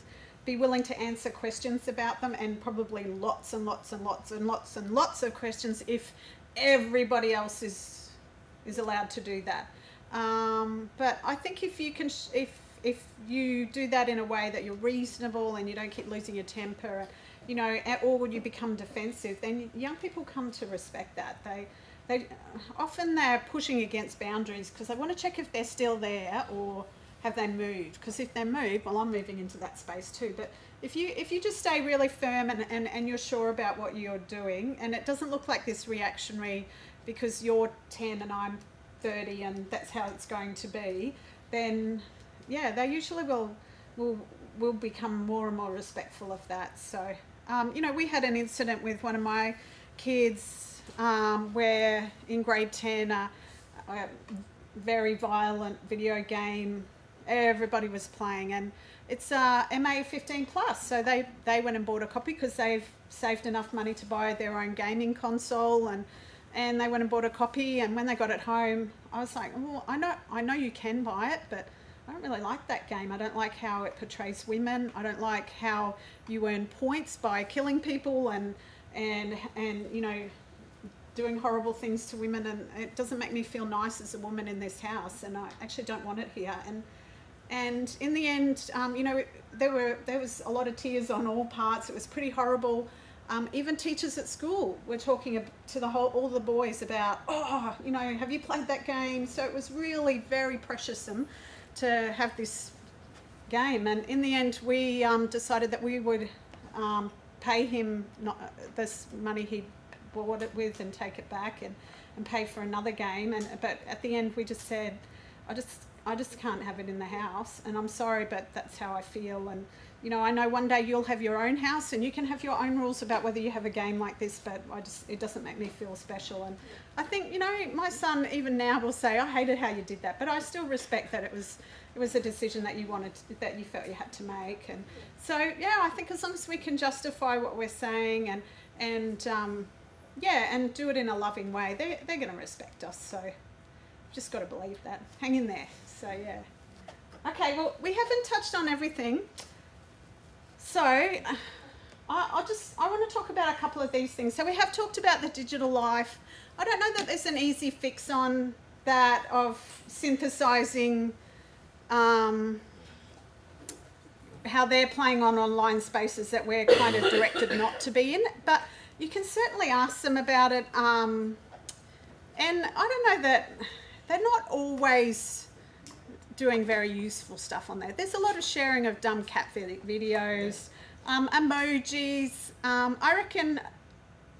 be willing to answer questions about them, and probably lots and lots and lots and lots and lots of questions if everybody else is allowed to do that. But I think if you can, if you do that in a way that you're reasonable and you don't keep losing your temper, you know, or you become defensive, then young people come to respect that. They often they're pushing against boundaries because they want to check if they're still there or have they moved. Because if they move, well, I'm moving into that space too. But if you just stay really firm and you're sure about what you're doing, and it doesn't look like this reactionary because you're 10 and I'm 30 and that's how it's going to be, then yeah, they usually will become more and more respectful of that. So you know, we had an incident with one of my kids where in grade 10 a very violent video game everybody was playing, and it's MA 15 plus, so they went and bought a copy because they've saved enough money to buy their own gaming console, and they went and bought a copy, and when they got it home I was like, well, I know you can buy it, but I don't really like that game. I don't like how it portrays women. I don't like how you earn points by killing people and you know, doing horrible things to women, and it doesn't make me feel nice as a woman in this house, and I actually don't want it here. And in the end, you know, there was a lot of tears on all parts. It was pretty horrible. Even teachers at school were talking to all the boys about, oh, you know, have you played that game? So it was really very precious to have this game. And in the end, we decided that we would pay him this money he bought it with and take it back and pay for another game. But at the end, we just said, I just can't have it in the house, and I'm sorry, but that's how I feel. And you know, I know one day you'll have your own house and you can have your own rules about whether you have a game like this, but it doesn't make me feel special. And I think, you know, my son even now will say, I hated how you did that, but I still respect that it was a decision that you felt you had to make. And so yeah, I think as long as we can justify what we're saying and do it in a loving way, they're going to respect us. So just got to believe that. Hang in there. So yeah. Okay, well, we haven't touched on everything. So I want to talk about a couple of these things. So we have talked about the digital life. I don't know that there's an easy fix on that of synthesizing how they're playing on online spaces that we're kind of directed not to be in. But you can certainly ask them about it. And I don't know that they're not always doing very useful stuff on there. There's a lot of sharing of dumb cat videos, emojis. I reckon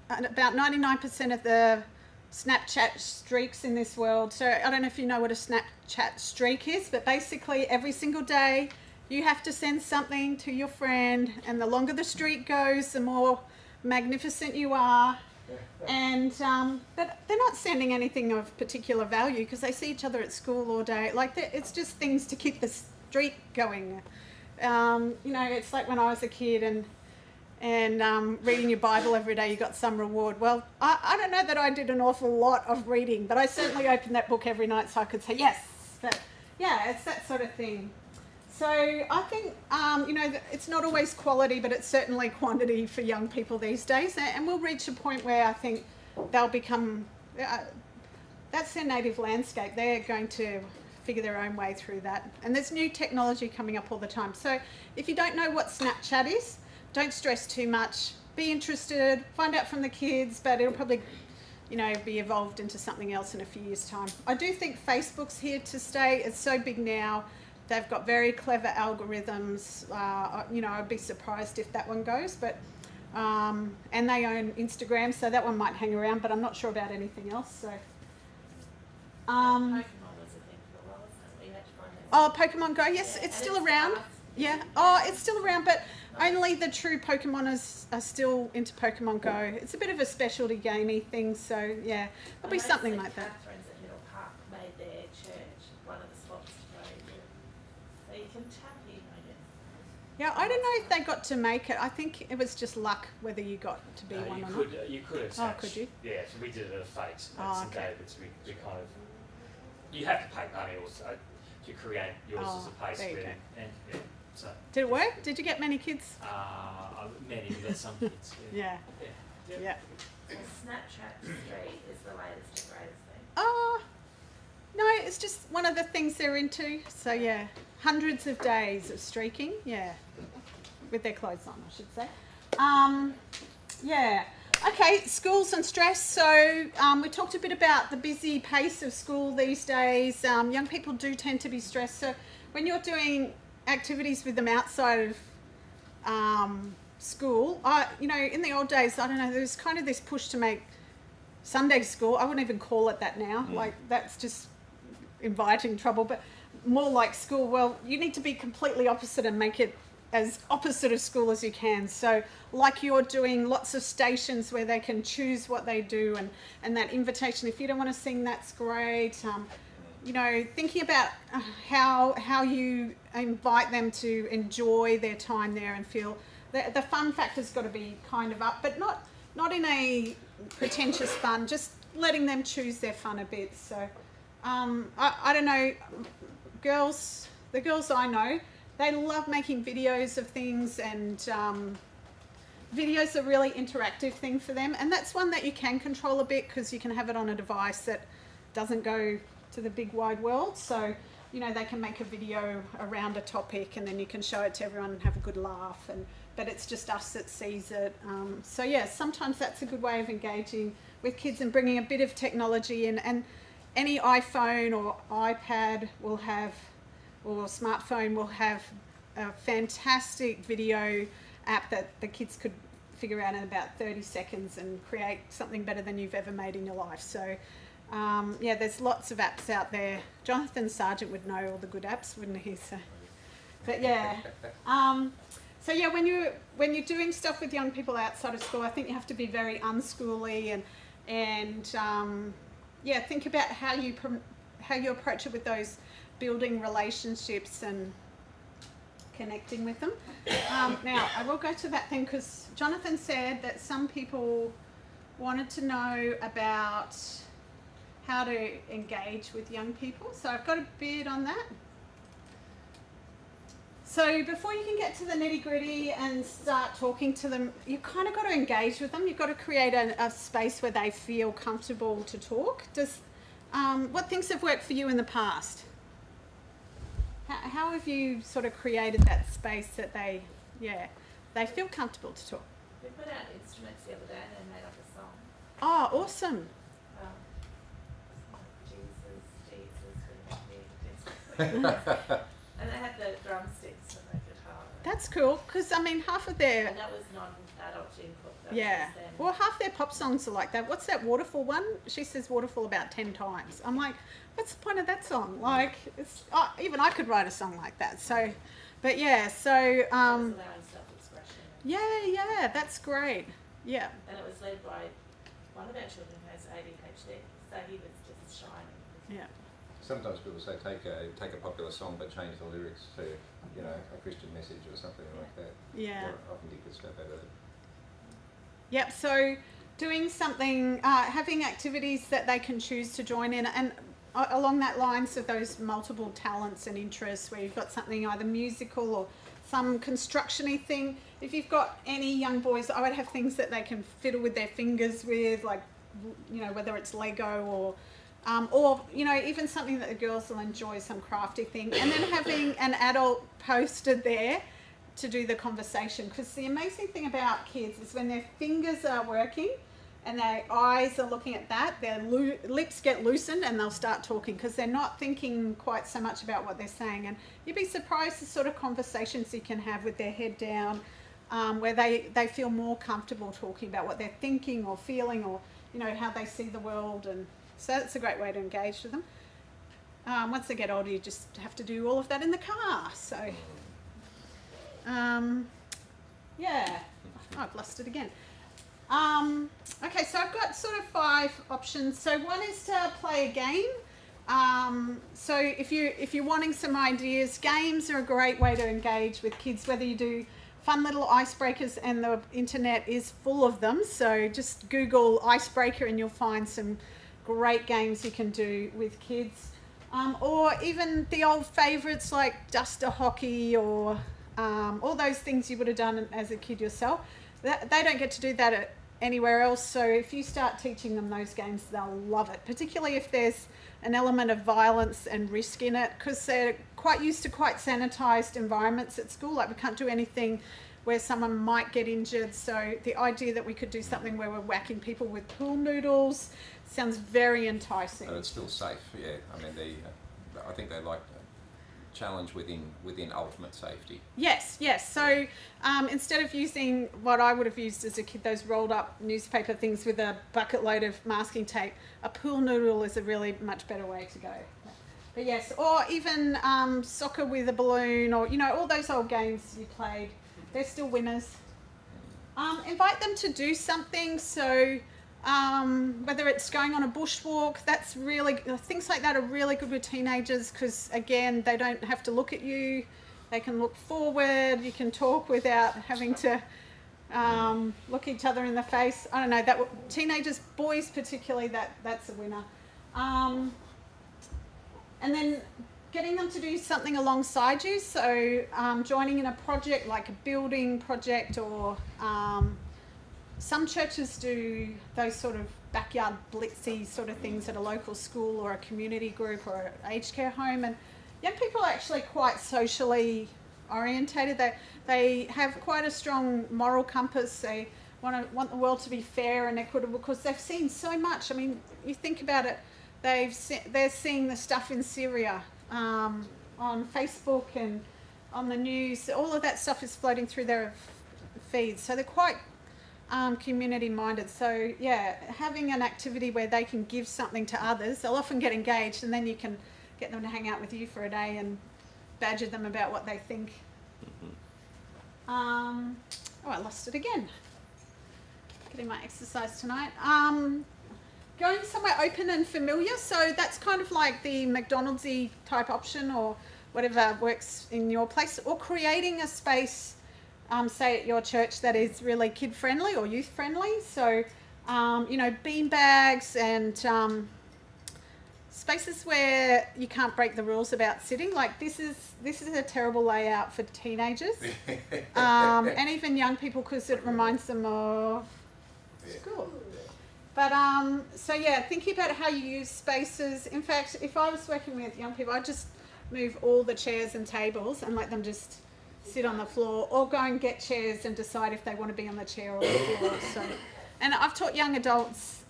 about 99% of the Snapchat streaks in this world. So I don't know if you know what a Snapchat streak is, but basically every single day you have to send something to your friend, and the longer the streak goes, the more magnificent you are. And but they're not sending anything of particular value because they see each other at school all day. Like, it's just things to keep the streak going. You know, it's like when I was a kid and reading your Bible every day, you got some reward. Well, I don't know that I did an awful lot of reading, but I certainly opened that book every night so I could say yes. But yeah, it's that sort of thing. So I think, you know, it's not always quality, but it's certainly quantity for young people these days. And we'll reach a point where I think they'll become, that's their native landscape. They're going to figure their own way through that. And there's new technology coming up all the time. So if you don't know what Snapchat is, don't stress too much. Be interested, find out from the kids, but it'll probably, you know, be evolved into something else in a few years' time. I do think Facebook's here to stay. It's so big now. They've got very clever algorithms. You know, I'd be surprised if that one goes, but and they own Instagram, so that one might hang around, but I'm not sure about anything else. So, Pokemon was a thing for a while, wasn't it? We had to find those. oh, Pokemon Go, yes, Yeah, it's and still it's around. fast. Yeah, oh, it's still around, but only the true Pokemoners are still into Pokemon Go. It's a bit of a specialty gamey thing, so yeah, there'll be something like that. Catherine's at Middle Park made their church one of the spots to go to. So you can tap in, I guess. Yeah, I don't know if they got to make it. I think it was just luck whether you got to be one or not. You could attach. Oh, could you? Yeah, so we did it at a fate Oh, at St okay. David's. We kind of, you have to pay money also to create yours as a pace there you bed, go. and yeah, so. Did it work? Did you get many kids? Many, we got some kids. Yeah. Yeah. So Snapchat Street is the latest and greatest thing. Oh, no, it's just one of the things they're into. So yeah, hundreds of days of streaking. Yeah, with their clothes on, I should say. Yeah. Okay, schools and stress. So we talked a bit about the busy pace of school these days. Young people do tend to be stressed. So when you're doing activities with them outside of school, you know, in the old days, I don't know, there was kind of this push to make Sunday school. I wouldn't even call it that now. Like, that's just inviting trouble, but more like school. Well, you need to be completely opposite and make it as opposite of school as you can. So like you're doing lots of stations where they can choose what they do, and that invitation, if you don't want to sing, that's great. You know, thinking about how you invite them to enjoy their time there and feel the fun factor's got to be kind of up, but not in a pretentious fun, just letting them choose their fun a bit. So I don't know, the girls I know, they love making videos of things, and videos are a really interactive thing for them, and that's one that you can control a bit because you can have it on a device that doesn't go to the big wide world. So, you know, they can make a video around a topic and then you can show it to everyone and have a good laugh, but it's just us that sees it. So yeah, sometimes that's a good way of engaging with kids and bringing a bit of technology in, and any iPhone or iPad will have, or smartphone will have a fantastic video app that the kids could figure out in about 30 seconds and create something better than you've ever made in your life. So yeah, there's lots of apps out there. Jonathan Sargent would know all the good apps, wouldn't he? So, but yeah. So yeah, when you're doing stuff with young people outside of school, I think you have to be very unschooly and yeah, think about how you approach it with those building relationships and connecting with them. Now, I will go to that thing because Jonathan said that some people wanted to know about how to engage with young people. So I've got a bit on that. So before you can get to the nitty gritty and start talking to them, you kind of got to engage with them. You've got to create a space where they feel comfortable to talk. What things have worked for you in the past? How have you sort of created that space that they feel comfortable to talk? We put out instruments the other day and they made up a song. Oh, awesome. And they had the drumsticks and the guitar. That's cool, because I mean, half of their... And that was non-adult input. Yeah. Well, half their pop songs are like that. What's that Waterfall one? She says Waterfall about 10 times. I'm like, what's the point of that song? Like, even I could write a song like that. So, but yeah, so... allowing self-expression. Yeah, that's great. Yeah. And it was led by one of our children who has ADHD, so he was just shining. Yeah. Sometimes people say take a popular song but change the lyrics to, you know, a Christian message or something like that. Yeah. I often get good stuff out of it. Yep, so doing something, having activities that they can choose to join in, and along that lines of those multiple talents and interests where you've got something either musical or some construction-y thing. If you've got any young boys, I would have things that they can fiddle with their fingers with, like, you know, whether it's Lego or you know, even something that the girls will enjoy, some crafty thing, and then having an adult posted there to do the conversation. Because the amazing thing about kids is when their fingers are working and their eyes are looking at that, their lips get loosened and they'll start talking because they're not thinking quite so much about what they're saying. And you'd be surprised the sort of conversations you can have with their head down, where they feel more comfortable talking about what they're thinking or feeling, or, you know, how they see the world. And so that's a great way to engage with them. Once they get older, you just have to do all of that in the car. So, yeah, I've lost it again. Okay, so I've got sort of 5 options. So one is to play a game. So if you're wanting some ideas, games are a great way to engage with kids, whether you do fun little icebreakers, and the internet is full of them. So just Google icebreaker and you'll find some great games you can do with kids, or even the old favourites like duster hockey, or all those things you would have done as a kid yourself. They don't get to do that anywhere else, so if you start teaching them those games, they'll love it, particularly if there's an element of violence and risk in it, because they're quite used to quite sanitised environments at school. Like, we can't do anything where someone might get injured, so the idea that we could do something where we're whacking people with pool noodles sounds very enticing. But it's still safe, yeah. I mean, I think they like challenge within ultimate safety. Yes. So instead of using what I would have used as a kid, those rolled up newspaper things with a bucket load of masking tape, a pool noodle is a really much better way to go. But yes, or even soccer with a balloon, or all those old games you played, they're still winners. Invite them to do something. So whether it's going on a bushwalk, that's really, things like that are really good with teenagers, because again, they don't have to look at you, they can look forward, you can talk without having to look each other in the face. I don't know, teenagers, boys particularly, that's a winner. And then getting them to do something alongside you, so joining in a project like a building project, or some churches do those sort of backyard blitzy sort of things at a local school or a community group or an aged care home. And young people are actually quite socially orientated. They have quite a strong moral compass. They want the world to be fair and equitable, because they've seen so much. I mean, you think about it, they're seeing the stuff in Syria on Facebook and on the news. All of that stuff is floating through their feeds. So they're quite community minded. So yeah, having an activity where they can give something to others, they'll often get engaged, and then you can get them to hang out with you for a day and badger them about what they think. I lost it again. Getting my exercise tonight. Going somewhere open and familiar, so that's kind of like the McDonald's-y type option, or whatever works in your place, or creating a space, say at your church, that is really kid friendly or youth friendly. So bean bags and spaces where you can't break the rules about sitting. Like this is a terrible layout for teenagers and even young people, because it reminds them of school. But so yeah, thinking about how you use spaces. In fact, if I was working with young people, I'd just move all the chairs and tables and let them just sit on the floor, or go and get chairs and decide if they want to be on the chair or the floor. So, and I've taught young adults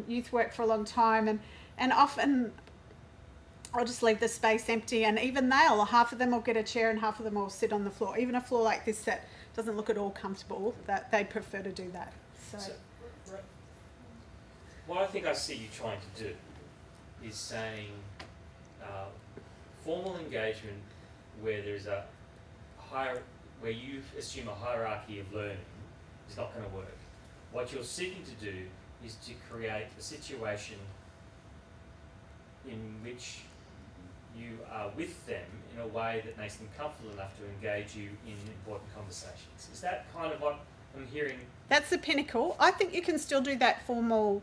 youth work for a long time, and often I'll just leave the space empty, and even half of them will get a chair and half of them will sit on the floor. Even a floor like this that doesn't look at all comfortable, that they prefer to do that. So what I think I see you trying to do is saying formal engagement where there's where you assume a hierarchy of learning is not going to work. What you're seeking to do is to create a situation in which you are with them in a way that makes them comfortable enough to engage you in important conversations. Is that kind of what I'm hearing? That's the pinnacle. I think you can still do that formal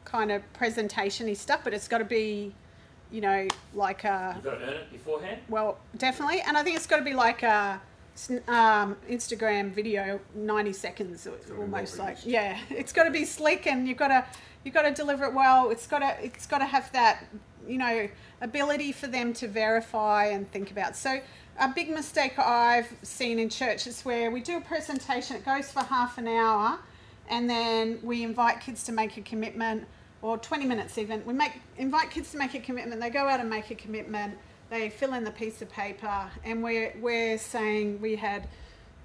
kind of presentation-y stuff, but it's got to be, like a... You've got to earn it beforehand? Well, definitely. And I think it's got to be like a Instagram video, 90 seconds almost, like, yeah. It's got to be slick, and you've got to deliver it well. It's got to have that, ability for them to verify and think about. So a big mistake I've seen in church is where we do a presentation, it goes for half an hour, and then we invite kids to make a commitment, or 20 minutes even. Invite kids to make a commitment, they go out and make a commitment, they fill in the piece of paper, and we're saying we had,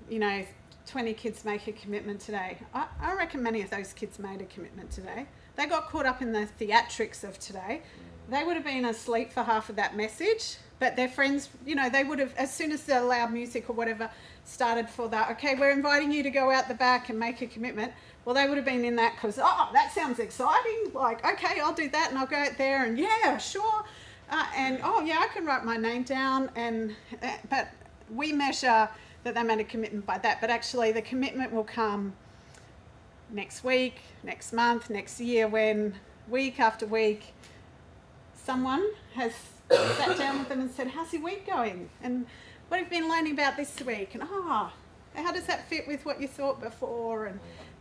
20 kids make a commitment today. I reckon many of those kids made a commitment today. They got caught up in the theatrics of today. They would have been asleep for half of that message, but their friends, they would have, as soon as the loud music or whatever started for that, okay, we're inviting you to go out the back and make a commitment. Well, they would have been in that because, that sounds exciting. Like, okay, I'll do that, and I'll go out there and, yeah, sure. I can write my name down. But we measure that they made a commitment by that. But actually, the commitment will come next week, next month, next year, when week after week, someone has sat down with them and said, how's your week going? And what have you been learning about this week? And how does that fit with what you thought before?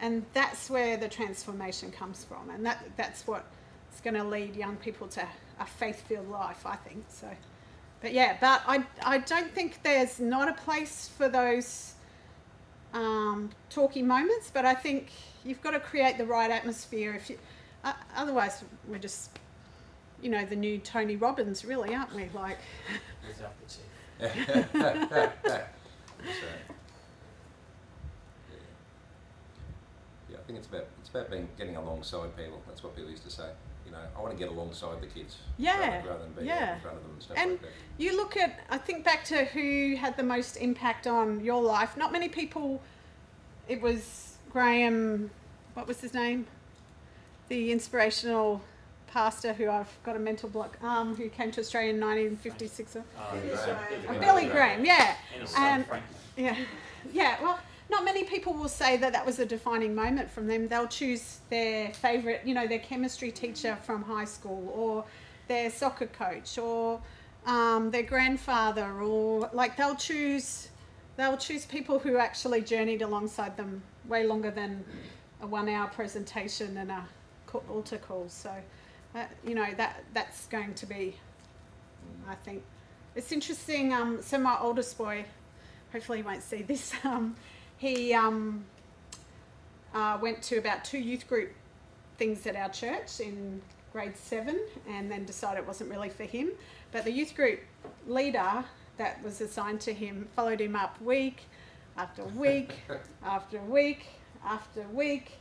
And that's where the transformation comes from. And that's what's going to lead young people to a faith-filled life, I think. So, but I don't think there's not a place for those talky moments, but I think you've got to create the right atmosphere. Otherwise, we're just, the new Tony Robbins, really, aren't we? Like, Without the teeth. Yeah, I think it's about getting alongside people. That's what people used to say. You know, I want to get alongside the kids Yeah, rather than be yeah. in front of them and stuff And like that. you look at, I think back to who had the most impact on your life. Not many people. It was Graham, what was his name? The inspirational pastor who I've got a mental block, who came to Australia in 1956. Billy Graham, yeah. And yeah, well, not many people will say that that was a defining moment from them. They'll choose their favourite, you know, their chemistry teacher from high school, or their soccer coach, or their grandfather, or like they'll choose people who actually journeyed alongside them way longer than a 1-hour presentation and a altar call. So, you know, that's going to be, I think, it's interesting. So my oldest boy, hopefully he won't see this. He went to about 2 youth group things at our church in grade 7, and then decided it wasn't really for him. But the youth group leader that was assigned to him followed him up week after week after week after week.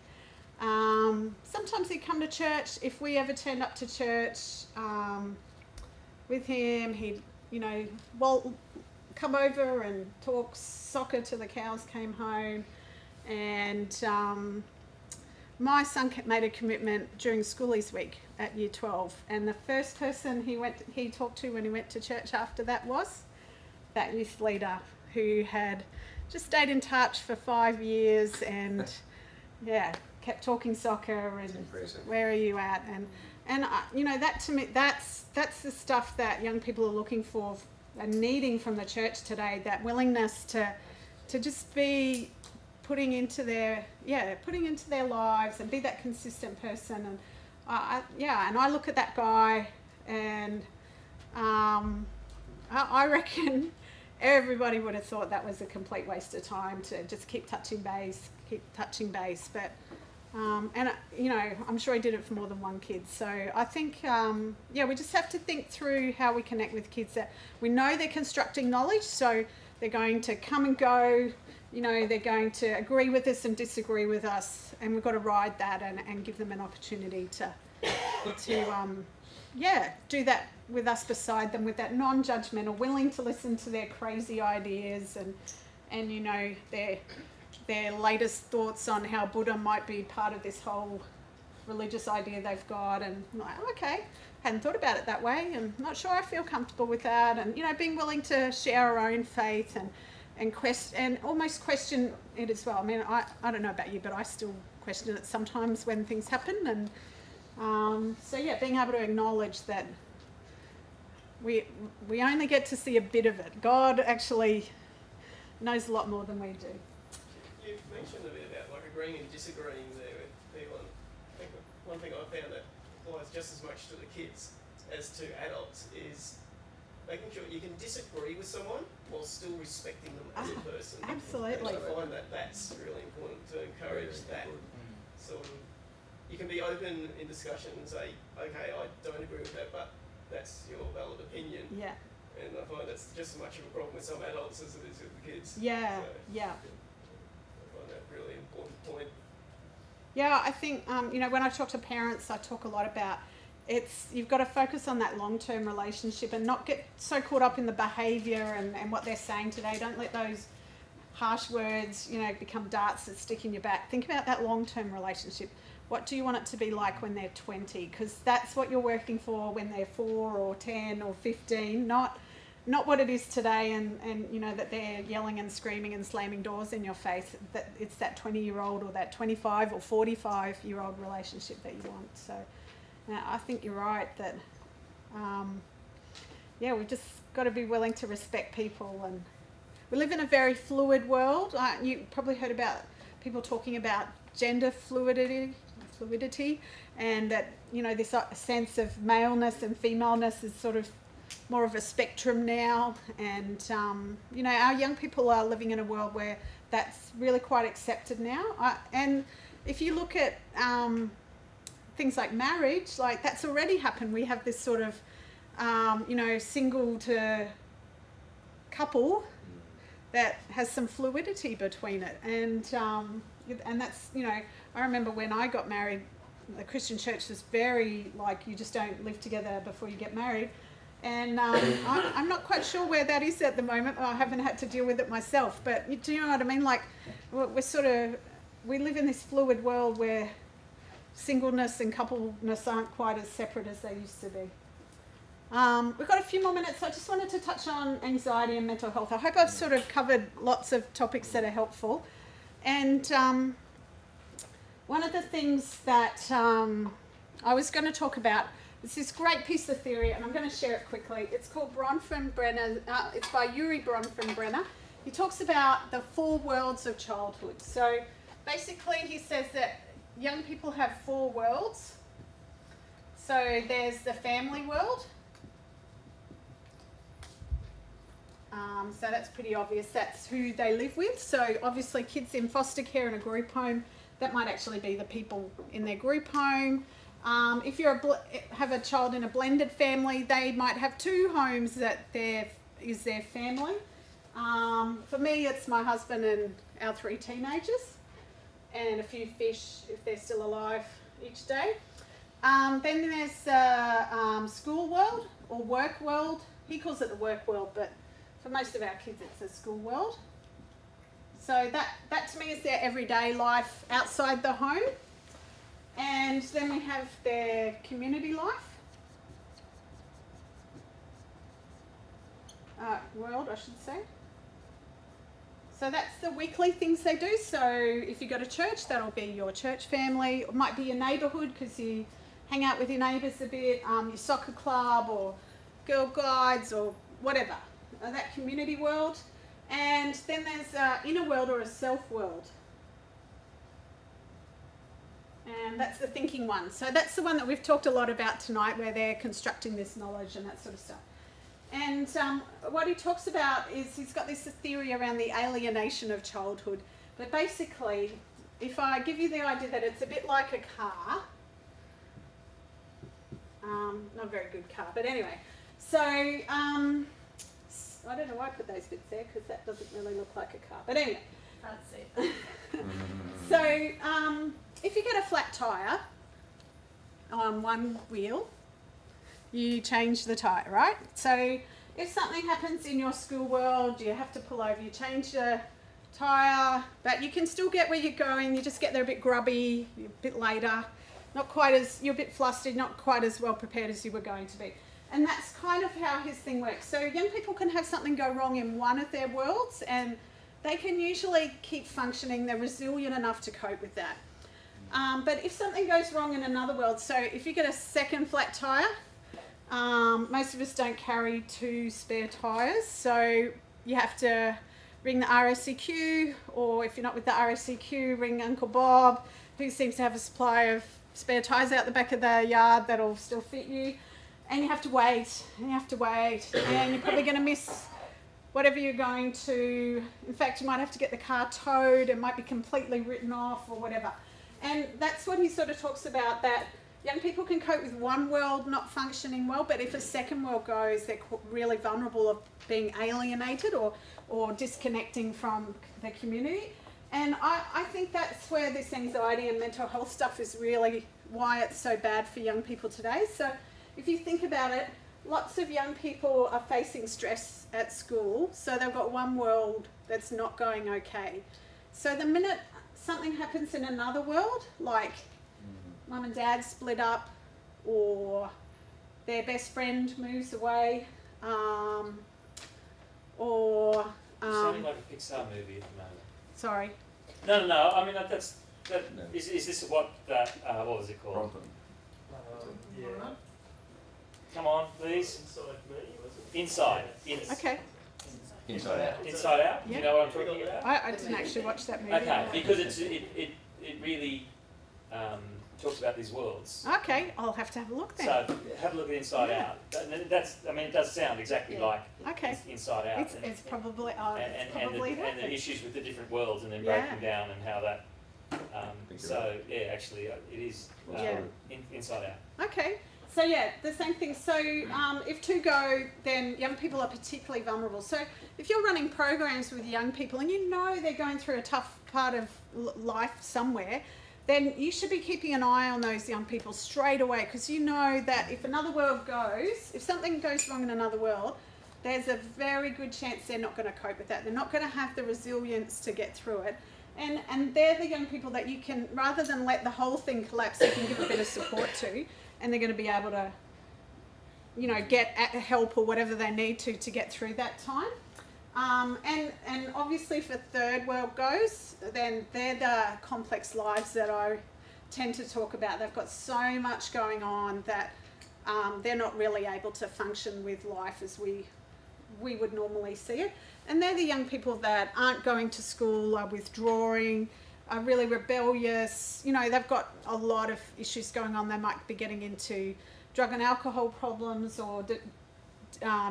Sometimes he'd come to church. If we ever turned up to church with him, he'd, you know, come over and talk soccer till the cows came home. And my son made a commitment during schoolies week at year 12, and the first person he talked to when he went to church after that was that youth leader who had just stayed in touch for 5 years and kept talking soccer and where are you at, and you know, that to me, that's the stuff that young people are looking for and needing from the church today, that willingness to just be putting into their lives and be that consistent person. And I look at that guy, and I reckon everybody would have thought that was a complete waste of time to just keep touching base, but and you know, I'm sure he did it for more than one kid. So I think we just have to think through how we connect with kids that we know they're constructing knowledge, so they're going to come and go, you know, they're going to agree with us and disagree with us, and we've got to ride that and give them an opportunity to do that with us beside them, with that non-judgmental, willing to listen to their crazy ideas and you know, their latest thoughts on how Buddha might be part of this whole religious idea they've got, and I'm like, okay, hadn't thought about it that way, and not sure I feel comfortable with that, and you know, being willing to share our own faith and almost question it as well. I mean, I don't know about you, but I still question it sometimes when things happen, and being able to acknowledge that we only get to see a bit of it. God actually knows a lot more than we do. You've mentioned a bit about like agreeing and disagreeing there with people, and I think one thing I found that applies just as much to the kids as to adults is making sure you can disagree with someone while still respecting them as a person. Absolutely. And I find that that's really important to encourage that sort of. You can be open in discussion and say, okay, I don't agree with that, but that's your valid opinion. Yeah. And I find that's just as much of a problem with some adults as it is with the kids. Yeah. So, Yeah. I find that really important point. Yeah, I think, you know, when I talk to parents, I talk a lot about you've got to focus on that long-term relationship and not get so caught up in the behaviour and what they're saying today. Don't let those harsh words, you know, become darts that stick in your back. Think about that long-term relationship. What do you want it to be like when they're 20? Because that's what you're working for when they're 4 or 10 or 15, not what it is today, and you know, that they're yelling and screaming and slamming doors in your face. That it's that 20-year-old or that 25 or 45-year-old relationship that you want. So I think you're right that we've just got to be willing to respect people, and we live in a very fluid world. You probably heard about people talking about gender fluidity, and that, you know, this sense of maleness and femaleness is sort of more of a spectrum now, and you know, our young people are living in a world where that's really quite accepted now. And if you look at things like marriage, like that's already happened. We have this sort of you know, single to couple that has some fluidity between it, and that's, you know, I remember when I got married, the Christian church was very like, you just don't live together before you get married, and I'm not quite sure where that is at the moment. I haven't had to deal with it myself, but do you know what I mean? Like, we live in this fluid world where singleness and coupleness aren't quite as separate as they used to be. We've got a few more minutes, so I just wanted to touch on anxiety and mental health. I hope I've sort of covered lots of topics that are helpful. And one of the things that I was going to talk about is this great piece of theory, and I'm going to share it quickly. It's called Bronfenbrenner. It's by Yuri Bronfenbrenner. He talks about the 4 worlds of childhood. So basically he says that young people have 4 worlds. So there's the family world. So that's pretty obvious. That's who they live with. So obviously kids in foster care in a group home, that might actually be the people in their group home. If you have a child in a blended family, they might have 2 homes that is their family. For me, it's my husband and our 3 teenagers, and a few fish if they're still alive each day. Then there's school world or work world. He calls it the work world, but for most of our kids it's the school world. So that to me is their everyday life outside the home. And then we have their community life. World, I should say. So that's the weekly things they do. So if you go to church, that'll be your church family. It might be your neighbourhood because you hang out with your neighbours a bit, your soccer club or Girl Guides or whatever. That community world. And then there's an inner world or a self world. And that's the thinking one. So that's the one that we've talked a lot about tonight, where they're constructing this knowledge and that sort of stuff. And what he talks about is he's got this theory around the alienation of childhood. But basically, if I give you the idea that it's a bit like a car, not a very good car, but anyway. So I don't know why I put those bits there because that doesn't really look like a car. But anyway. Fancy. So if you get a flat tyre on one wheel, you change the tyre, right? So if something happens in your school world, you have to pull over, you change the tyre, but you can still get where you're going. You just get there a bit grubby, a bit later, you're a bit flustered, not quite as well prepared as you were going to be. And that's kind of how his thing works. So young people can have something go wrong in one of their worlds and they can usually keep functioning. They're resilient enough to cope with that. But if something goes wrong in another world, so if you get a second flat tyre, most of us don't carry 2 spare tyres, so you have to ring the RSCQ, or if you're not with the RSCQ, ring Uncle Bob, who seems to have a supply of spare tyres out the back of the yard that'll still fit you. And you have to wait, and you're probably going to miss whatever you're going to. In fact, you might have to get the car towed, it might be completely written off or whatever. And that's what he sort of talks about, that young people can cope with one world not functioning well, but if a second world goes, they're really vulnerable of being alienated or disconnecting from the community. And I think that's where this anxiety and mental health stuff is really why it's so bad for young people today. So if you think about it, lots of young people are facing stress at school, so they've got one world that's not going okay. So the minute something happens in another world, like mum and dad split up, or their best friend moves away, or sounding like a Pixar movie at the moment. Sorry. No. I mean that. No. Is this what that? What was it called? Yeah. Come on, please. Inside me, was it? Inside. Okay. Inside Out. Inside Out. Yeah. You know what I'm talking about? I didn't actually watch that movie. Okay, because it really talks about these worlds. Okay, I'll have to have a look then. So have a look at Inside Out. And it does sound exactly like Okay. Inside Out. It's probably, it's and probably the issues with the different worlds and then Yeah. breaking down and how that. Actually, it is Yeah. Inside Out. Okay, So yeah, the same thing. So if two go, then young people are particularly vulnerable. So if you're running programs with young people and you know they're going through a tough part of life somewhere, then you should be keeping an eye on those young people straight away, because you know that if if something goes wrong in another world, there's a very good chance they're not going to cope with that. They're not going to have the resilience to get through it. And they're the young people that you can, rather than let the whole thing collapse, you can give a bit of support to, and they're going to be able to, get help or whatever they need to get through that time. And obviously for third world goes, then they're the complex lives that I tend to talk about. They've got so much going on that they're not really able to function with life as we would normally see it. And they're the young people that aren't going to school, are withdrawing, are really rebellious. They've got a lot of issues going on. They might be getting into drug and alcohol problems or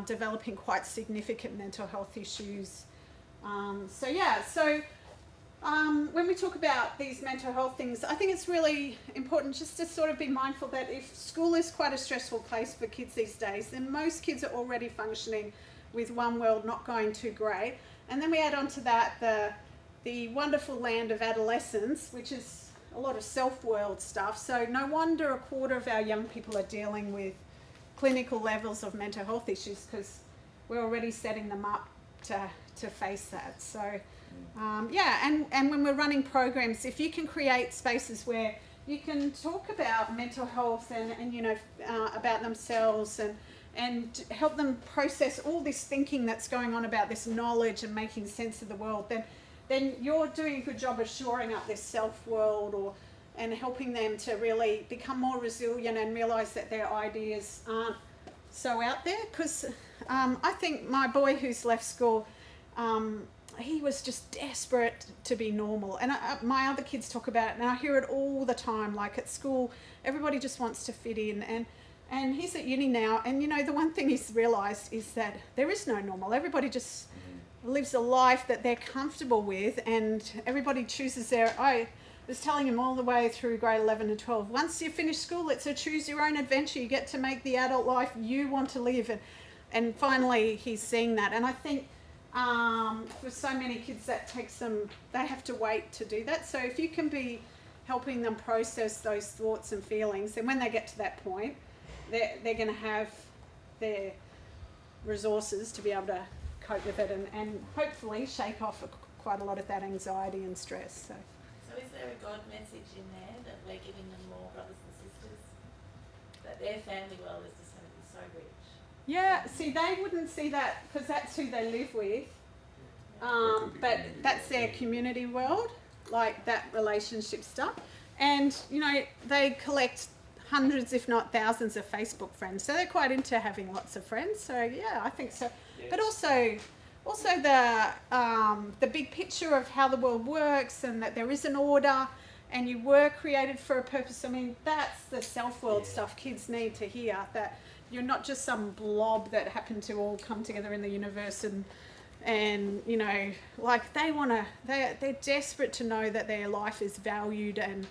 developing quite significant mental health issues. When we talk about these mental health things, I think it's really important just to sort of be mindful that if school is quite a stressful place for kids these days, then most kids are already functioning with one world not going too great. And then we add on to that the wonderful land of adolescence, which is a lot of self-world stuff. So no wonder a quarter of our young people are dealing with clinical levels of mental health issues, because we're already setting them up to face that. So and when we're running programs, if you can create spaces where you can talk about mental health and about themselves and help them process all this thinking that's going on about this knowledge and making sense of the world, then you're doing a good job of shoring up this self-world and helping them to really become more resilient and realise that their ideas aren't so out there. Because I think my boy who's left school, he was just desperate to be normal. And my other kids talk about it, and I hear it all the time. Like at school, everybody just wants to fit in. And he's at uni now, and the one thing he's realised is that there is no normal. Everybody just lives a life that they're comfortable with, and everybody chooses I was telling him all the way through grade 11 and 12, once you finish school, it's a choose your own adventure. You get to make the adult life you want to live. And finally he's seeing that. And I think for so many kids that takes them, they have to wait to do that. So if you can be helping them process those thoughts and feelings, and when they get to that point, they're going to have their resources to be able to cope with it and hopefully shake off quite a lot of that anxiety and stress. So is there a God message in there that we're giving them more brothers and sisters? That their family world is just going to be so rich? Yeah, see, they wouldn't see that because that's who they live with. But that's their community world, like that relationship stuff. And, they collect hundreds, if not thousands, of Facebook friends. So they're quite into having lots of friends. So, yeah, I think so. Yes. But also the big picture of how the world works and that there is an order and you were created for a purpose. I mean, that's the self-world stuff kids need to hear, that you're not just some blob that happened to all come together in the universe and they're desperate to know that their life is valued and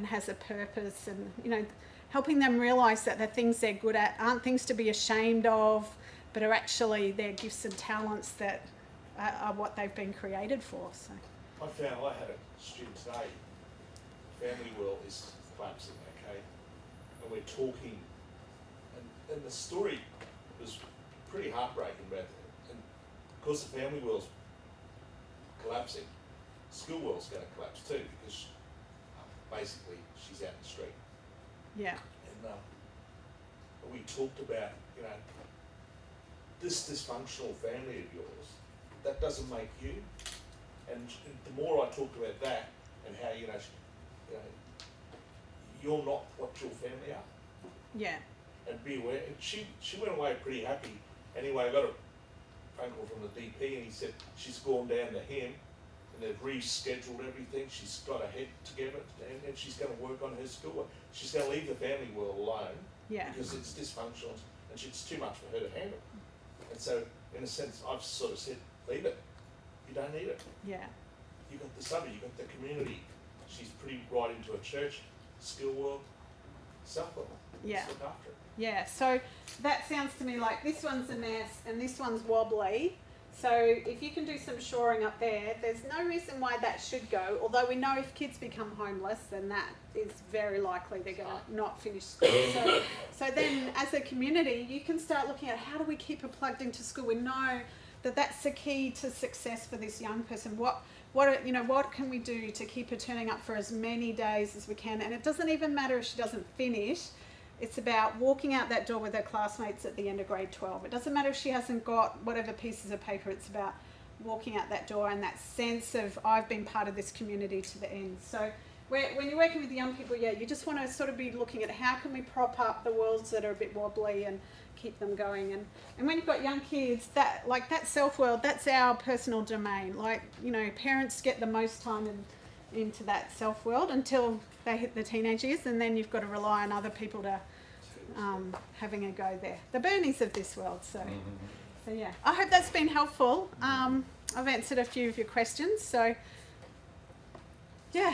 has a purpose, and, helping them realise that the things they're good at aren't things to be ashamed of, but are actually their gifts and talents that are what they've been created for. So I had a student today, family world is collapsing, okay? And we're talking, and the story was pretty heartbreaking about that. And because the family world's collapsing, school world's going to collapse too, because basically she's out in the street. Yeah. And we talked about, this dysfunctional family of yours, that doesn't make you. And the more I talked about that and how, you're not what your family are. Yeah. And be aware. And she went away pretty happy. Anyway, I got a phone call from the DP and he said she's gone down to him and they've rescheduled everything. She's got her head together and she's going to work on her schoolwork. She's going to leave the family world alone because it's dysfunctional and it's too much for her to handle. And so, in a sense, I've sort of said, leave it. You don't need it. Yeah. You've got the suburb, you've got the community. She's pretty right into a church, skill world, self world. Yeah. Just look after it. Yeah, so that sounds to me like this one's a mess and this one's wobbly. So if you can do some shoring up there, there's no reason why that should go. Although we know if kids become homeless, then that is very likely they're going to not finish school. So then as a community, you can start looking at how do we keep her plugged into school. We know that that's the key to success for this young person. What can we do to keep her turning up for as many days as we can? And it doesn't even matter if she doesn't finish. It's about walking out that door with her classmates at the end of grade 12. It doesn't matter if she hasn't got whatever pieces of paper. It's about walking out that door and that sense of I've been part of this community to the end. So when you're working with young people, you just want to sort of be looking at how can we prop up the worlds that are a bit wobbly and keep them going. And when you've got young kids, that self-world, that's our personal domain. Parents get the most time into that self-world until they hit the teenage years, and then you've got to rely on other people to having a go there. The Bernies of this world. So yeah, I hope that's been helpful. I've answered a few of your questions. So yeah.